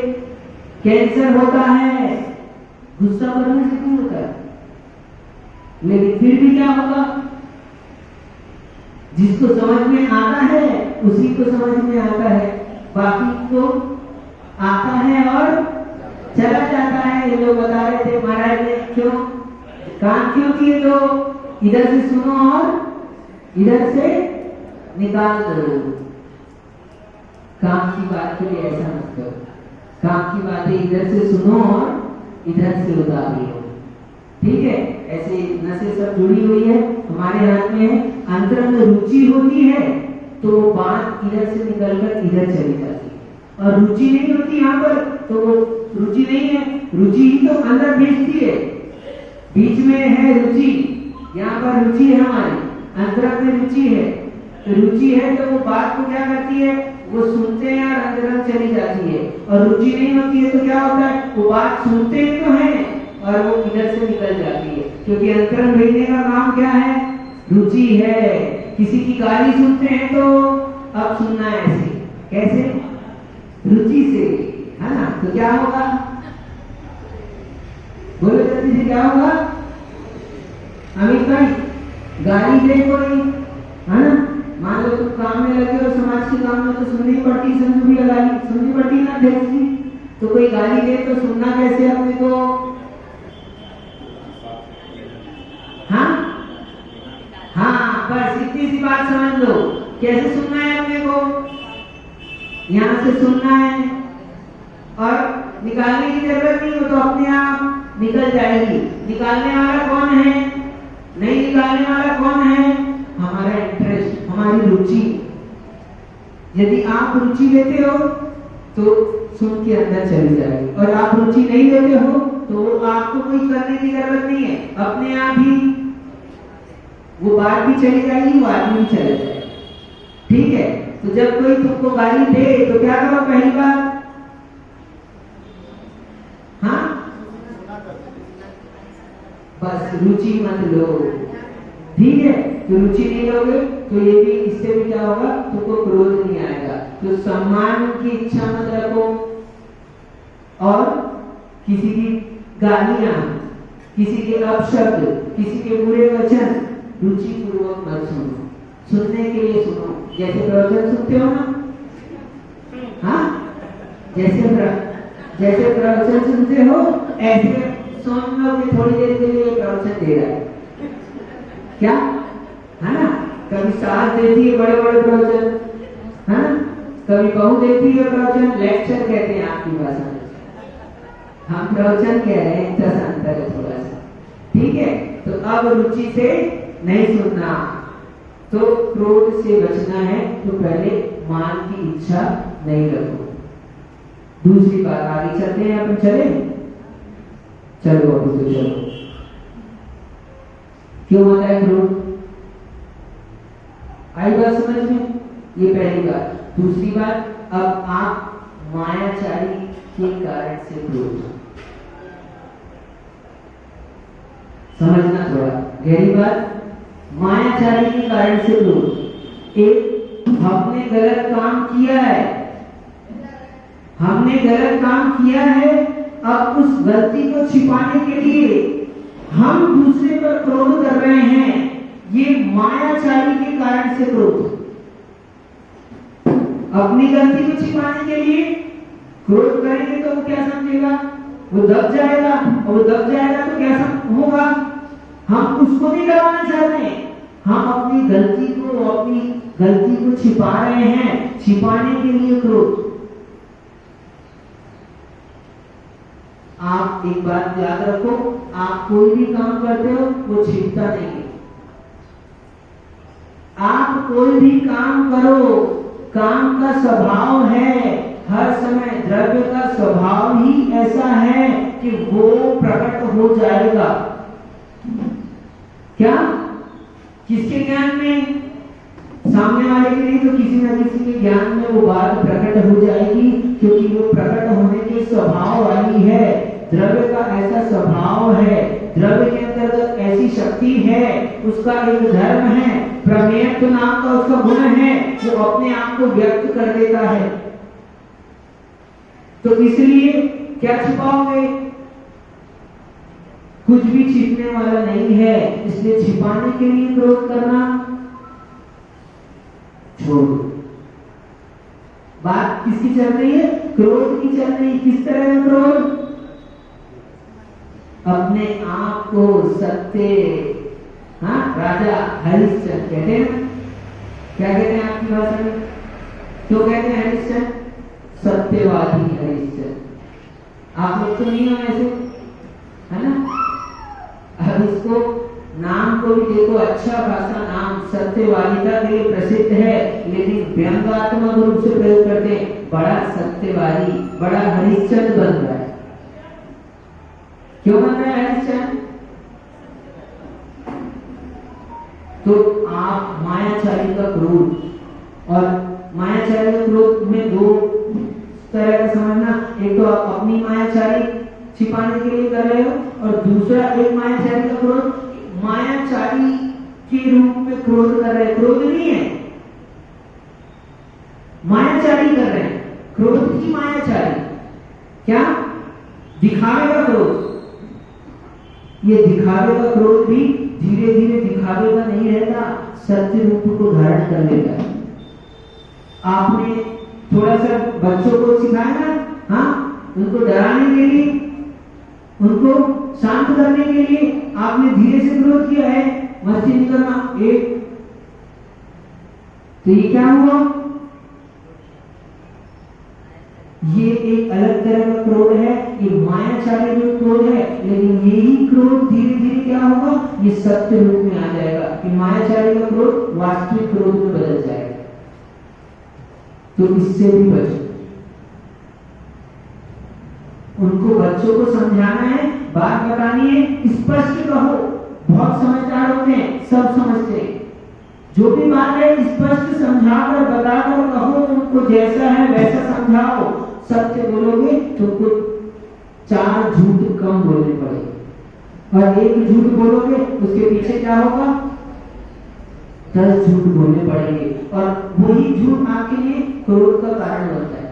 कैंसर होता है, गुस्सा करने से क्यों होता है? लेकिन फिर भी क्या होगा? जिसको समझ में आता है उसी को समझ में आता है, बाकी को आता है और चला जाता है। ये लोग बता रहे थे महाराज ने क्यों काम क्यों किए? तो इधर से सुनो और इधर से निकाल दो। काम की बात के लिए ऐसा मत करो। काम की बातें इधर से सुनो और इधर से उतार लो। ठीक है, ऐसे नसें सब जुड़ी हुई है, हमारे हाथ में है। अंतर में रुचि होती है तो बात इधर से निकलकर इधर चली जाती है, और रुचि नहीं होती यहाँ पर तो वो रुचि नहीं है। रुचि ही तो अंदर भेजती है, बीच में है रुचि, यहाँ पर रुचि है हमारी, अंतरंग में रुचि है। रुचि है तो वो बात को क्या करती है, वो सुनते हैं और अंतरंग चली जाती है। और रुचि नहीं होती है तो क्या होता है, वो बात सुनते हैं तो है और वो इधर से निकल जाती है, क्योंकि अंतरंग भेजने का काम क्या है, रुचि है। किसी की गाली सुनते हैं तो अब सुनना है ऐसे, कैसे, रुचि से, है ना। तो क्या होगा, बोलो जल्दी से, क्या होगा अमित भाई, गाली दे कोई, है ना, मान लो तुम काम में लगे हो, समाज के काम में तो सुननी पड़ती, समझो भी गाली सुननी पड़ती ना अध्यक्ष जी। तो कोई गाली दे तो सुनना कैसे अपने को, हाँ हाँ, बस इतनी सी बात समझ लो, कैसे सुनना है अपने को, यहाँ से सुनना है और निकालने की जरूरत नहीं हो तो अपने आप निकल जाएगी। निकालने वाला कौन है, नहीं निकालने वाला कौन है, हमारा इंटरेस्ट, हमारी रुचि। यदि आप रुचि लेते हो तो सुन के अंदर चली जाएगी, और आप रुचि नहीं लेते हो तो आपको कोई करने की जरूरत नहीं है, अपने आप ही वो बात भी चली जाएगी, वो आदमी भी चला जाएगा। ठीक है, तो जब कोई तुमको गाली दे तो क्या करो, पहली बार, हाँ बस रुचि मत लो, ठीक है। तो रुचि नहीं लोगे तो ये भी, इससे भी क्या होगा, तुमको क्रोध नहीं आएगा। तो सम्मान की इच्छा मत रखो, और किसी की गालियां, किसी के अपशब्द, किसी के बुरे वचन रुचि पूर्वक मत सुनो, सुनने के लिए सुनो। जैसे प्रवचन सुनते हो ना, हाँ जैसे प्रवचन सुनते हो ऐसे सुन लो कि थोड़ी देर के लिए प्रवचन दे रहा है, क्या, है ना। कभी सास देती है बड़े बड़े प्रवचन, है ना, कभी बहू देती है प्रवचन, लेक्चर कहते हैं आपकी भाषा में, हम प्रवचन कह रहे हैं, इतना सा अंतर है थोड़ा सा, ठीक है। तो अब रुचि से नहीं सुनना, तो क्रोध से बचना है तो पहले मान की इच्छा नहीं रखो। दूसरी बात, आगे चलते हैं, अपन चले, चलो अभी तो चलो। क्यों होता है क्रोध, आई बात समझ में, ये पहली बात। दूसरी बात, अब आप मायाचारी के कारण से क्रोध, समझना थोड़ा गहरी बात, मायाचारी के कारण से क्रोध। एक, हमने गलत काम किया है, हमने गलत काम किया है, अब उस गलती को छिपाने के लिए हम दूसरे पर क्रोध कर रहे हैं, ये मायाचारी के कारण से क्रोध। अपनी गलती को छिपाने के लिए क्रोध करेंगे तो वो क्या समझेगा, वो दब जाएगा, और वो दब जाएगा तो क्या होगा, हम उसको नहीं डराना चाहते हैं, हम अपनी गलती को छिपा रहे हैं, छिपाने के लिए क्रोध। आप एक बात याद रखो, आप कोई भी काम करते हो वो छिपता नहीं है। आप कोई भी काम करो, काम का स्वभाव है, हर समय द्रव्य का स्वभाव ही ऐसा है कि वो प्रकट हो जाएगा। क्या, किसके ज्ञान में, सामने वाले के नहीं तो किसी न किसी के ज्ञान में वो बात प्रकट हो जाएगी, क्योंकि वो प्रकट होने के स्वभाव वाली है। द्रव्य का ऐसा स्वभाव है, द्रव्य के अंतर्गत ऐसी शक्ति है, उसका एक धर्म है, प्रमेयत्व नाम का उसका गुण है, जो अपने आप को व्यक्त कर देता है। तो इसलिए क्या छुपाओगे, कुछ भी छिपने वाला नहीं है, इसलिए छिपाने के लिए क्रोध करना छोड़ो। बात किसकी चल रही है, क्रोध की चल रही है। किस तरह का क्रोध, अपने आप को सत्य, हाँ, राजा हरिश्चंद्र कहते हैं, क्या कहते हैं आपकी भाषा में, क्यों कहते हैं हरिश्चंद्र, सत्यवादी हरिश्चंद्र। आप लोग तो नहीं हो ऐसे, है ना। अब इसको नाम को भी देखो, अच्छा खासा नाम सत्यवादिता के लिए प्रसिद्ध है, लेकिन व्यंग्यात्मक रूप से प्रयोग करते हैं, बड़ा सत्यवादी, बड़ा हरिश्चंद्र बन रहा है। क्यों बन रहा है हरिश्चंद्र, तो आप मायाचारी का क्रोध, और मायाचारी का क्रोध में दो तरह का समझना, एक तो आप अपनी मायाचारी छिपाने के लिए कर रहे हो, और दूसरा एक मायाचारी का क्रोध मायाचारी के रूप में क्रोध कर रहे हैं। क्रोध नहीं है, मायाचारी कर रहे हैं, क्रोध की मायाचारी, क्या दिखावे का क्रोध। ये दिखावे का क्रोध भी धीरे धीरे दिखावे का नहीं रहता, सत्य रूप को धारण कर लेता है। आपने थोड़ा सा बच्चों को सिखाया ना, हाँ, उनको डराने के लिए, उनको शांत करने के लिए आपने धीरे से क्रोध किया है, मस्ती नहीं करना, एक, तो ये क्या हुआ? ये एक अलग तरह का क्रोध है, ये मायाचारी जो क्रोध है, लेकिन यही क्रोध धीरे धीरे क्या होगा, ये सत्य रूप में आ जाएगा कि मायाचारी का क्रोध वास्तविक क्रोध में बदल जाएगा। तो इससे भी बचो। उनको बच्चों को समझाना है, बात बतानी है, स्पष्ट कहो। बहुत समझदार होते हैं, सब समझते हैं। जो भी बात है स्पष्ट समझाकर बताकर कहो, उनको जैसा है वैसा समझाओ। सत्य बोलोगे तो कुछ 4 झूठ कम बोलने पड़ेंगे, और एक झूठ बोलोगे उसके पीछे क्या होगा, 10 झूठ बोलने पड़ेंगे, और वही झूठ आपके लिए क्रोध का कारण बनता है।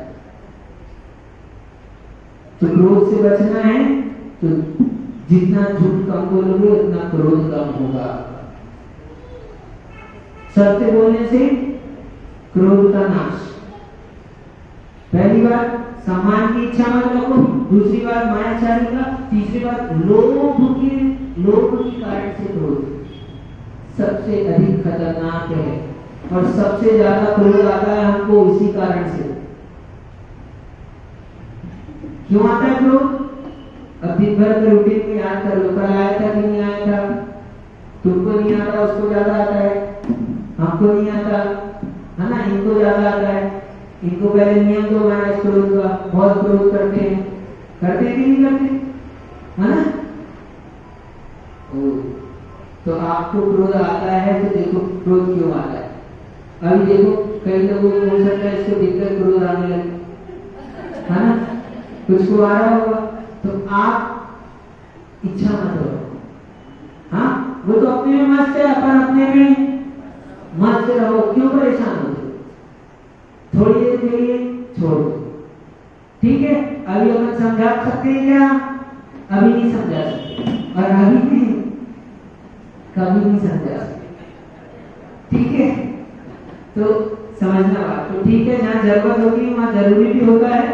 तो क्रोध से बचना है तो जितना झूठ कम बोलोगे उतना क्रोध कम होगा। सत्य बोलने से क्रोध का नाश। पहली बात सम्मान की इच्छा मत रखो, दूसरी बात मायाचारी का, तीसरी बात लोभ के कारण से क्रोध सबसे अधिक खतरनाक है, और सबसे ज्यादा क्रोध आता है हमको इसी कारण से। क्यों आता है क्रोध? अब दिन भर के रूटीन में याद कर लो, कल आया था कि नहीं आया था, तुमको नहीं आता, उसको ज्यादा आता है, हमको नहीं आता है ना, इनको ज्यादा आता है। इनको पहले नियम दो महाराज क्रोध का, बहुत क्रोध करते हैं कि नहीं करते, है ना? तो आपको क्रोध आता है तो देखो क्रोध क्यों आता है। अभी देखो कई लोगों को हो सकता है इसको देखकर क्रोध आने लगे, है ना, कुछ को आ रहा होगा, तो आप इच्छा मत करो। हाँ, वो तो अपने में मस्त है, अपन अपने में मस्त रहो, क्यों परेशान हो? थोड़ी देर के लिए छोड़ दो, ठीक है? अभी अपन समझा सकते हैं क्या? अभी नहीं समझा सकते, और अभी नहीं, कभी नहीं समझा सकते, ठीक है? तो समझना बात तो ठीक है, जहाँ जरूरत होगी वहां जरूरी भी होता है,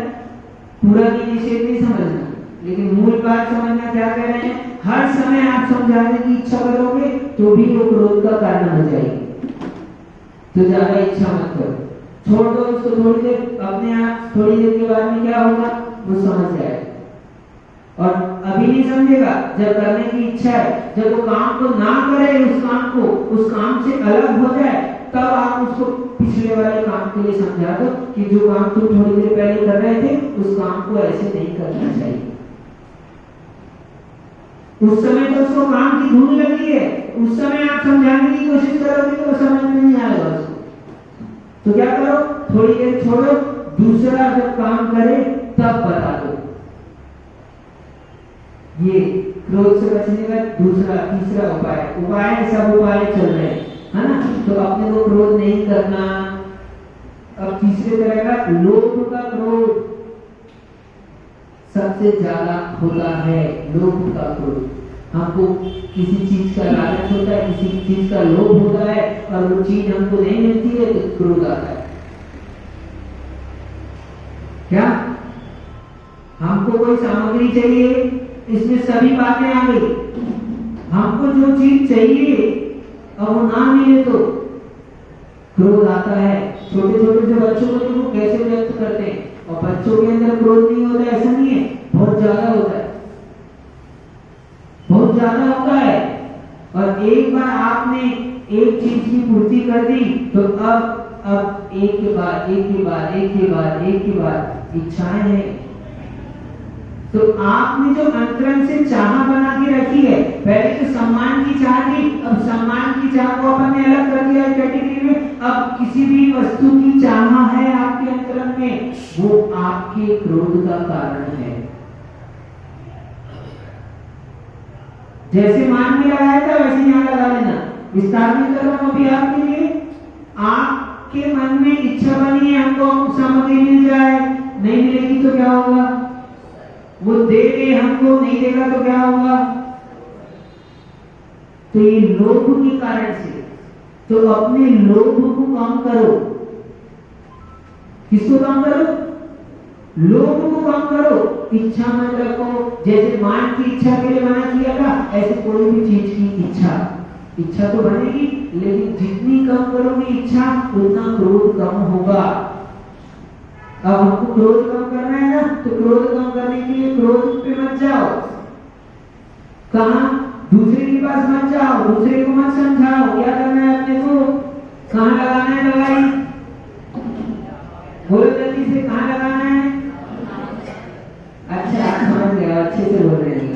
पूरा की निषेध नहीं समझना, लेकिन मूल बात समझना क्या कह रहे हैं। हर समय आप समझाने की इच्छा करोगे तो भी वो क्रोध का कारण हो जाएगी, तो ज्यादा इच्छा मत करो, छोड़ दो उसको थोड़ी देर, अपने आप थोड़ी देर के बाद में क्या होगा, वो समझ जाएगा। और अभी नहीं समझेगा, जब करने की इच्छा है, जब वो काम को ना करे, उस काम से अलग हो जाए, तब आप उसको पिछले वाले काम के लिए समझा दो कि जो काम तुम थोड़ी देर पहले कर रहे थे, उस काम को ऐसे नहीं करना चाहिए। उस समय तो उसको काम की धुन लगी है, उस समय आप समझाने की कोशिश करोगे तो समझ में नहीं आएगा उसको। तो क्या करो, थोड़ी देर छोड़ो, दूसरा जब काम करे तब बता दो। ये क्रोध से बचने का तीसरा उपाय सब उपाय चल रहे हैं, है ना? तो अपने को क्रोध नहीं करना। अब तीसरे तरह का लोभ का क्रोध सबसे ज्यादा होता है। लोभ का क्रोध, हमको किसी चीज का लालच होता है, किसी चीज का लोभ होता है, और वो चीज हमको नहीं मिलती है तो क्रोध आता है। क्या हमको कोई सामग्री चाहिए, इसमें सभी बातें आ गई, हमको जो चीज चाहिए और वो ना मिले तो क्रोध आता है। छोटे छोटे से बच्चों को देखो कैसे व्यक्त करते हैं, और बच्चों के अंदर क्रोध नहीं होता ऐसा नहीं है, बहुत ज्यादा होता है, बहुत ज्यादा होता है। और एक बार आपने एक चीज की पूर्ति कर दी तो अब एक के बाद इच्छाएं हैं, तो आपने जो अंतरंग से चाह बना के रखी है, पहले तो सम्मान की चाह थी, अब सम्मान की चाह को अपन ने अलग कर दिया कैटेगरी में। अब किसी भी वस्तु की चाह है आपके अंतरंग में, वो आपके क्रोध का कारण है। जैसे मान में लगाया था वैसे यहाँ लगा लेना। विस्तार में कर रहा हूं अभी आपके लिए। आपके मन में इच्छा बनी है हमको सामग्री मिल जाए, नहीं मिलेगी तो क्या होगा? वो दे दे हमको, नहीं देगा तो क्या होगा? तो ये लोभ के कारण से, तो अपने लोभ को कम करो। किसको कम करो? लोभ को कम करो। इच्छा मत रखो। जैसे मान की इच्छा के लिए मना किया था, ऐसे कोई भी चीज की इच्छा तो बनेगी, लेकिन जितनी कम करोगे इच्छा, उतना क्रोध कम होगा। अब हमको क्रोध कम करना है ना, तो क्रोध कम करने के लिए क्रोध पे मत जाओ। कहां? दूसरे के पास मत जाओ, दूसरे को मत समझाओ। क्या करना है अपने को? कहां लगाना है दवाई? बोलो जल्दी से, कहां लगाना है? अच्छा, आप समझ गए, अच्छे से बोल रहे हैं।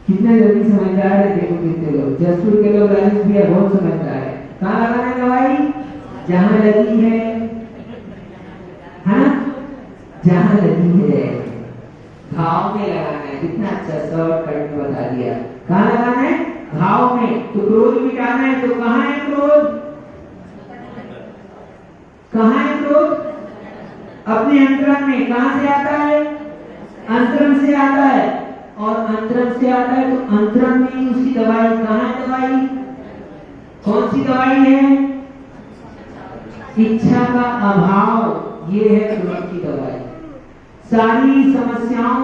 कितना जल्दी समझदार है, देखो कितने लोग। जसपुर के लोग, राजेश भैया बहुत समझदार है। कहां लगाना है दवाई? जहां लगी है, हाँ, जहां लगी है, घाव में लगाना है। कितना अच्छा शॉर्टकट में बता दिया। कहां लगाना है? घाव में। तो क्रोध मिटाना है, तो कहां है क्रोध? कहां है क्रोध? अपने अंतरंग में। कहां से आता है? अंतरंग से आता है। और अंतरंग से आता है तो अंतरंग में ही उसकी दवाई। कहां है दवाई? कौन सी दवाई है? इच्छा का अभाव, ये है क्रोध की दवाई। सारी समस्याओं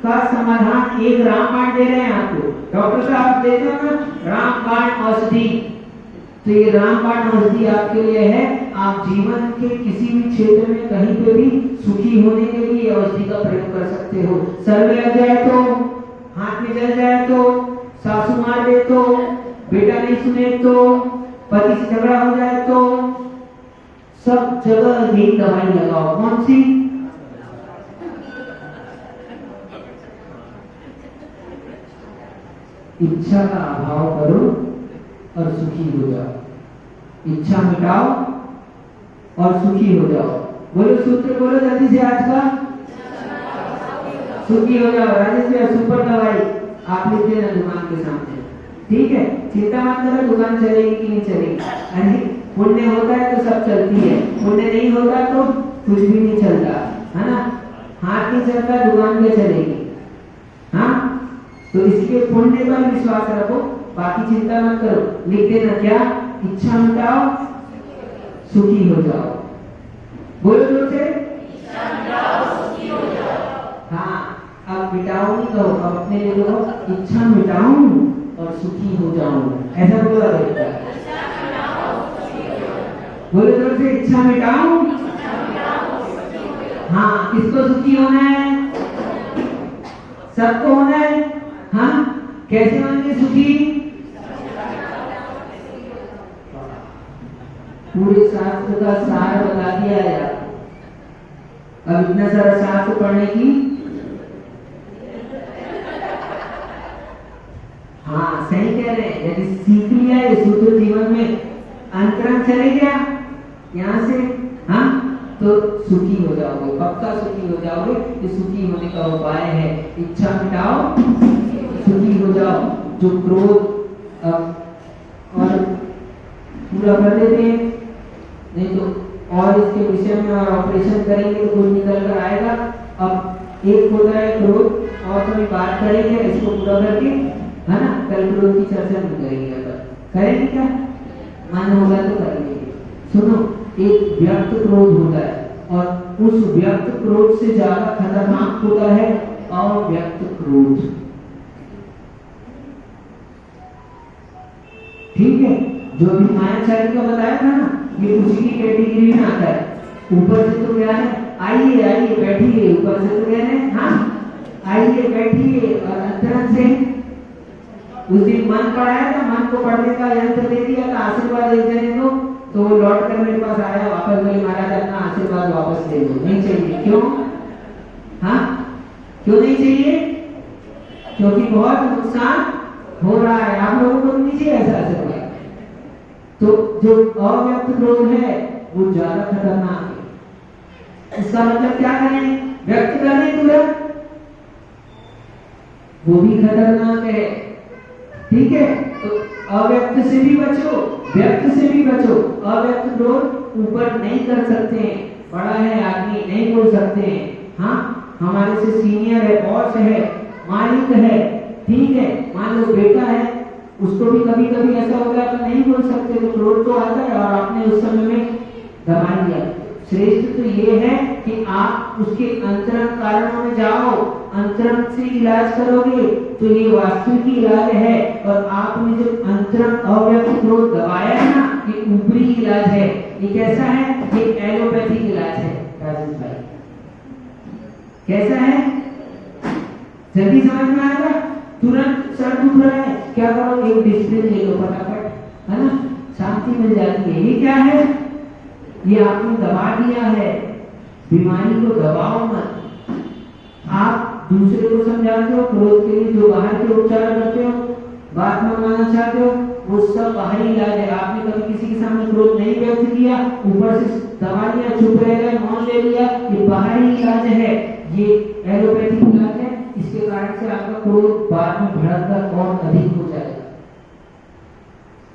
का समाधान एक रामबाण दे रहे हैं आपको। डॉक्टर साहब देते हो ना रामबाण औषधि, तो ये रामबाण औषधि आपके लिए है। आप जीवन के किसी भी क्षेत्र में कहीं पे भी सुखी होने के लिए औषधि का प्रयोग कर सकते हो। सर में लग जाए तो, हाथ में जल जाए तो, सासू मार दे तो, बेटा नहीं सुने तो, पति से झगड़ा हो जाए तो, सब जगह यही दवाई लगाओ। कौन सी? इच्छा का अभाव करो और सुखी हो जाओ। इच्छा मिटाओ और सुखी हो जाओ। बोलो सूत्र, बोलो जल्दी से आज का। सुखी हो जाओ। राजेश भैया सुपर दवाई आप लिख देना दुकान के सामने, ठीक है? चिंता मत करो दुकान चलेगी कि नहीं चलेगी। अरे पुण्य होता है तो सब चलती है, पुण्य नहीं होता तो कुछ भी नहीं चलता, है ना? हाथ नहीं चलता, दुकान क्या चलेगी? हाँ, तो इसके पुण्य पर विश्वास रखो, बाकी चिंता मत करो। लिख देना क्या? इच्छा मिटाओ, सुखी हो जाओ। बोलो जोर से, इच्छा मिटाओ, सुखी हो जाओ। हाँ, अब मिटाओ नहीं कहो, अब अपने लिए लो, इच्छा मिटाऊं और सुखी हो जाऊं। ऐसा बोला बेटा। बोलो जोर से, इच्छा मिटाऊं। हाँ, किसको सुखी होना है? सबको होना है। हाँ, कैसे होंगे सुखी? पूरे शास्त्र का सार बता दिया है आपको। अब इतना सारा शास्त्र पढ़ने की, हाँ सही कह रहे हैं। यदि सीख लिया ये सूत्र जीवन में, अंतरंग चले गया यहाँ से, हाँ, तो सुखी हो जाओगे, पक्का सुखी हो जाओगे। ये सुखी होने का उपाय है। इच्छा मिटाओ, सुखी हो जाओ। जो क्रोध और पूरा कर देते हैं, नहीं तो और इसके विषय में और ऑपरेशन करेंगे तो कुछ निकल कर आएगा। अब एक होता है क्रोध, और कभी बात करेंगे इसको पूरा करके, है ना? कल क्रोध की चर्चा नहीं करेंगे, अपन करेंगे क्या? मन होगा तो करेंगे। सुनो, एक व्यक्त क्रोध होता है और उस व्यक्त क्रोध से ज्यादा खतरनाक होता है अव्यक्त क्रोध, ठीक है? जो भी मायाचारी का बताया था ना, ये उसी की कैटेगरी में आता है। ऊपर से तो क्या है, आइए आइए बैठिए, ऊपर से तो क्या है, हाँ आइए बैठिए। और अंतरंग से उस दिन मन पढ़ाया था, मन को पढ़ने का यंत्र दे दिया था, आशीर्वाद एक जने को, तो वो लौट कर मेरे पास आया, वापस बोले महाराज अपना आशीर्वाद वापस ले लो, नहीं चाहिए। क्यों? हाँ, क्यों नहीं चाहिए? क्योंकि बहुत नुकसान हो रहा है। आप लोगों को नहीं चाहिए ऐसा असर हुआ। तो जो अव्यक्त क्रोध है वो ज्यादा खतरनाक है। इसका मतलब क्या करें? व्यक्त करने तुरंत, वो भी खतरनाक है। ठीक है, तो अव्यक्त से भी बचो, व्यक्त से भी बचो। अव्यक्त क्रोध ऊपर नहीं कर सकते हैं, बड़ा है आदमी नहीं बोल सकते हैं। हाँ, हमारे से सीनियर है, बॉस है, मालिक है, ठीक है, मान लो बेटा है, उसको भी कभी कभी ऐसा हो गया तो नहीं बोल सकते, तो क्रोध तो आता है और आपने उस समय में दबा दिया। श्रेष्ठ तो ये है कि आप उसके अंतरंग कारणों में जाओ, अंतरंग से इलाज करोगे तो ये वास्तविक इलाज है। और आपने जो अंतरंग अव्यक्त क्रोध दबाया है ना, ये ऊपरी इलाज है। ये कैसा है? ये एलोपैथिक इलाज है। राजेश भाई कैसा है? जल्दी समझ में आएगा? तुरंत सर दुख रहा है, क्या करो? एक डिस्प्रिन ले लो फटाफट, है ना, शांति मिल जाती है। ये क्या है? ये आपने दबा दिया है। बीमारी को दबाओ मत। आप दूसरे को समझाते हो क्रोध के लिए, जो बाहर के उपचार करते हो, बात मनवाना चाहते हो, वो सब बाहरी इलाज है। आपने कभी किसी के सामने क्रोध नहीं व्यक्त किया, ऊपर से दबा लिया, चुप रह गए, मौन ले लिया, ये बाहरी इलाज है, ये एलोपैथिक इलाज है। इसके कारण से आपका क्रोध बाद में भड़ककर और अधिक हो जाएगा।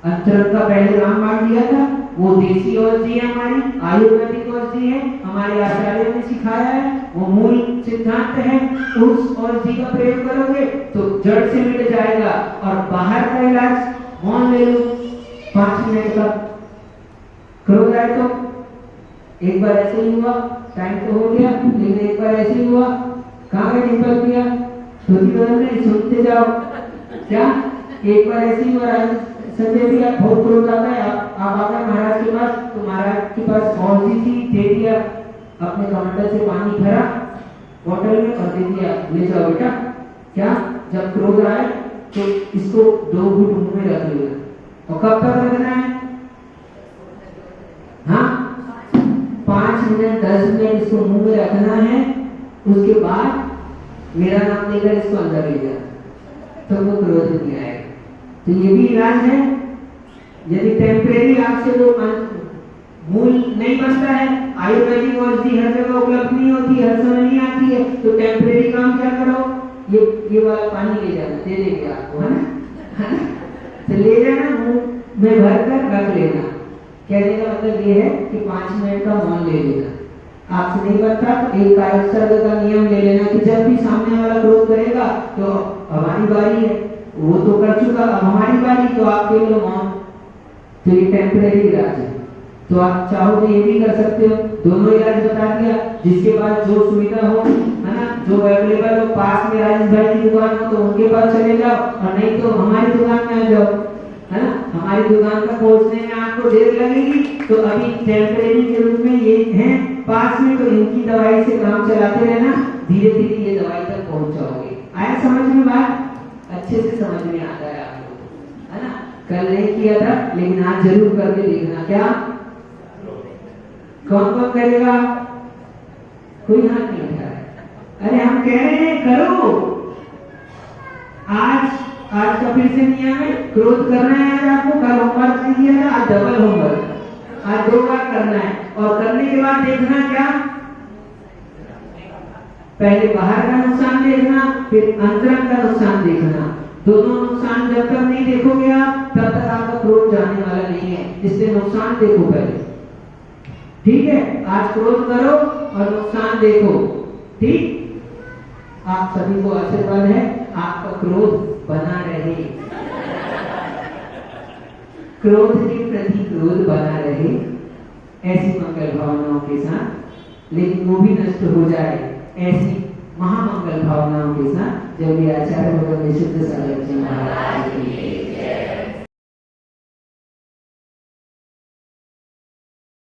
अंतरंग का पहले राम बाण दिया था, वो देसी औषधि है, हमारी आयुर्वेदिक औषधि है, हमारे आचार्य ने सिखाया है, वो मूल सिद्धांत है। उस औषधि का प्रयोग करोगे तो जड़ से मिट जाएगा। और बाहर का इलाज मौन ले लो 5 मिनट का। क्रोध आए तो एक बार ऐसे ही हुआ, टाइम तो हो गया, लेकिन एक बार ऐसे ही हुआ, कहाँ गए निकल गया, धोती बदल नहीं, सुनते जाओ। क्या एक बार ऐसे ही हुआ? संजय भी आप बहुत क्रोध आता है, आप आ गए महाराज के पास, तो महाराज के पास औषधि थी, दे दिया, अपने कमंडल से पानी भरा बोतल में और दे दिया, ले जाओ बेटा। क्या? जब क्रोध आए तो इसको 2 घूंट मुंह में रख लेना। और कब तक रखना है? हाँ, 5 मिनट 10 मिनट इसको मुंह में रखना है। उसके बाद मेरा नाम लेकर इसको अंदर ले जाना, तो वो क्रोध नहीं आएगा। तो ये भी इलाज है। यदि टेम्परेरी आपसे वो मूल नहीं बनता है, आयुर्वेदिक औषधि हर जगह उपलब्ध नहीं होती, हर समय नहीं आती है, तो टेम्परेरी काम क्या करो? ये वाला पानी ले जाना, दे देंगे आपको, है ना? तो ले जाना, मुंह में भर कर रख लेना। कहने का मतलब ये है कि 5 मिनट का मौन ले लेना। आपसे नहीं बनता तो एक कायस्थ का नियम ले लेना कि जब भी सामने वाला क्रोध करेगा तो हमारी बारी है, वो तो कर चुका, अब हमारी बारी, तो आप ले लो मौन। तो ये टेम्परेरी इलाज है। तो आप चाहो तो ये भी कर सकते हो। दोनों इलाज बता दिया, जिसके पास जो सुविधा हो, है ना, जो अवेलेबल हो, पास में राजेश भाई की दुकान हो तो उनके पास चले जाओ, और नहीं तो हमारी दुकान में आ जाओ, है ना। हमारी दुकान का पहुंचने में आपको देर लगेगी, तो अभी टेम्परेरी के रूप में ये है पास में, तो इनकी दवाई से काम चलाते रहना, धीरे धीरे ये दवाई तक पहुंच जाओगे। आया समझ में बात? अच्छे से समझ में आता है आप लोगों को, है ना। कल नहीं किया था, लेकिन आज जरूर करके देखना। क्या कौन कौन करेगा? कोई हाथ नहीं उठा रहा। अरे हम कह रहे हैं करो। आज का फिर से नियम है, क्रोध करना है। आज आपको कल होमवर्क नहीं दिया था, आज डबल होमवर्क, आज 2 बार करना है। और करने के बाद देखना क्या? पहले बाहर का नुकसान देखना, फिर अंतरंग का नुकसान देखना। दोनों नुकसान जब तक नहीं देखोगे आप, तब तक आपका क्रोध जाने वाला नहीं है। इसलिए नुकसान देखो पहले, ठीक है? आज क्रोध करो और नुकसान देखो, ठीक? आप सभी को आशीर्वाद है, आपका क्रोध बना रहे, क्रोध के प्रति क्रोध बना रहे, ऐसी मंगल भावनाओं के साथ। लेकिन वो भी नष्ट हो जाए ऐसी महामंगल भावनाओं के साथ, जब ये आचार्य भगवान विशुद्ध सागर जी महाराज की जय।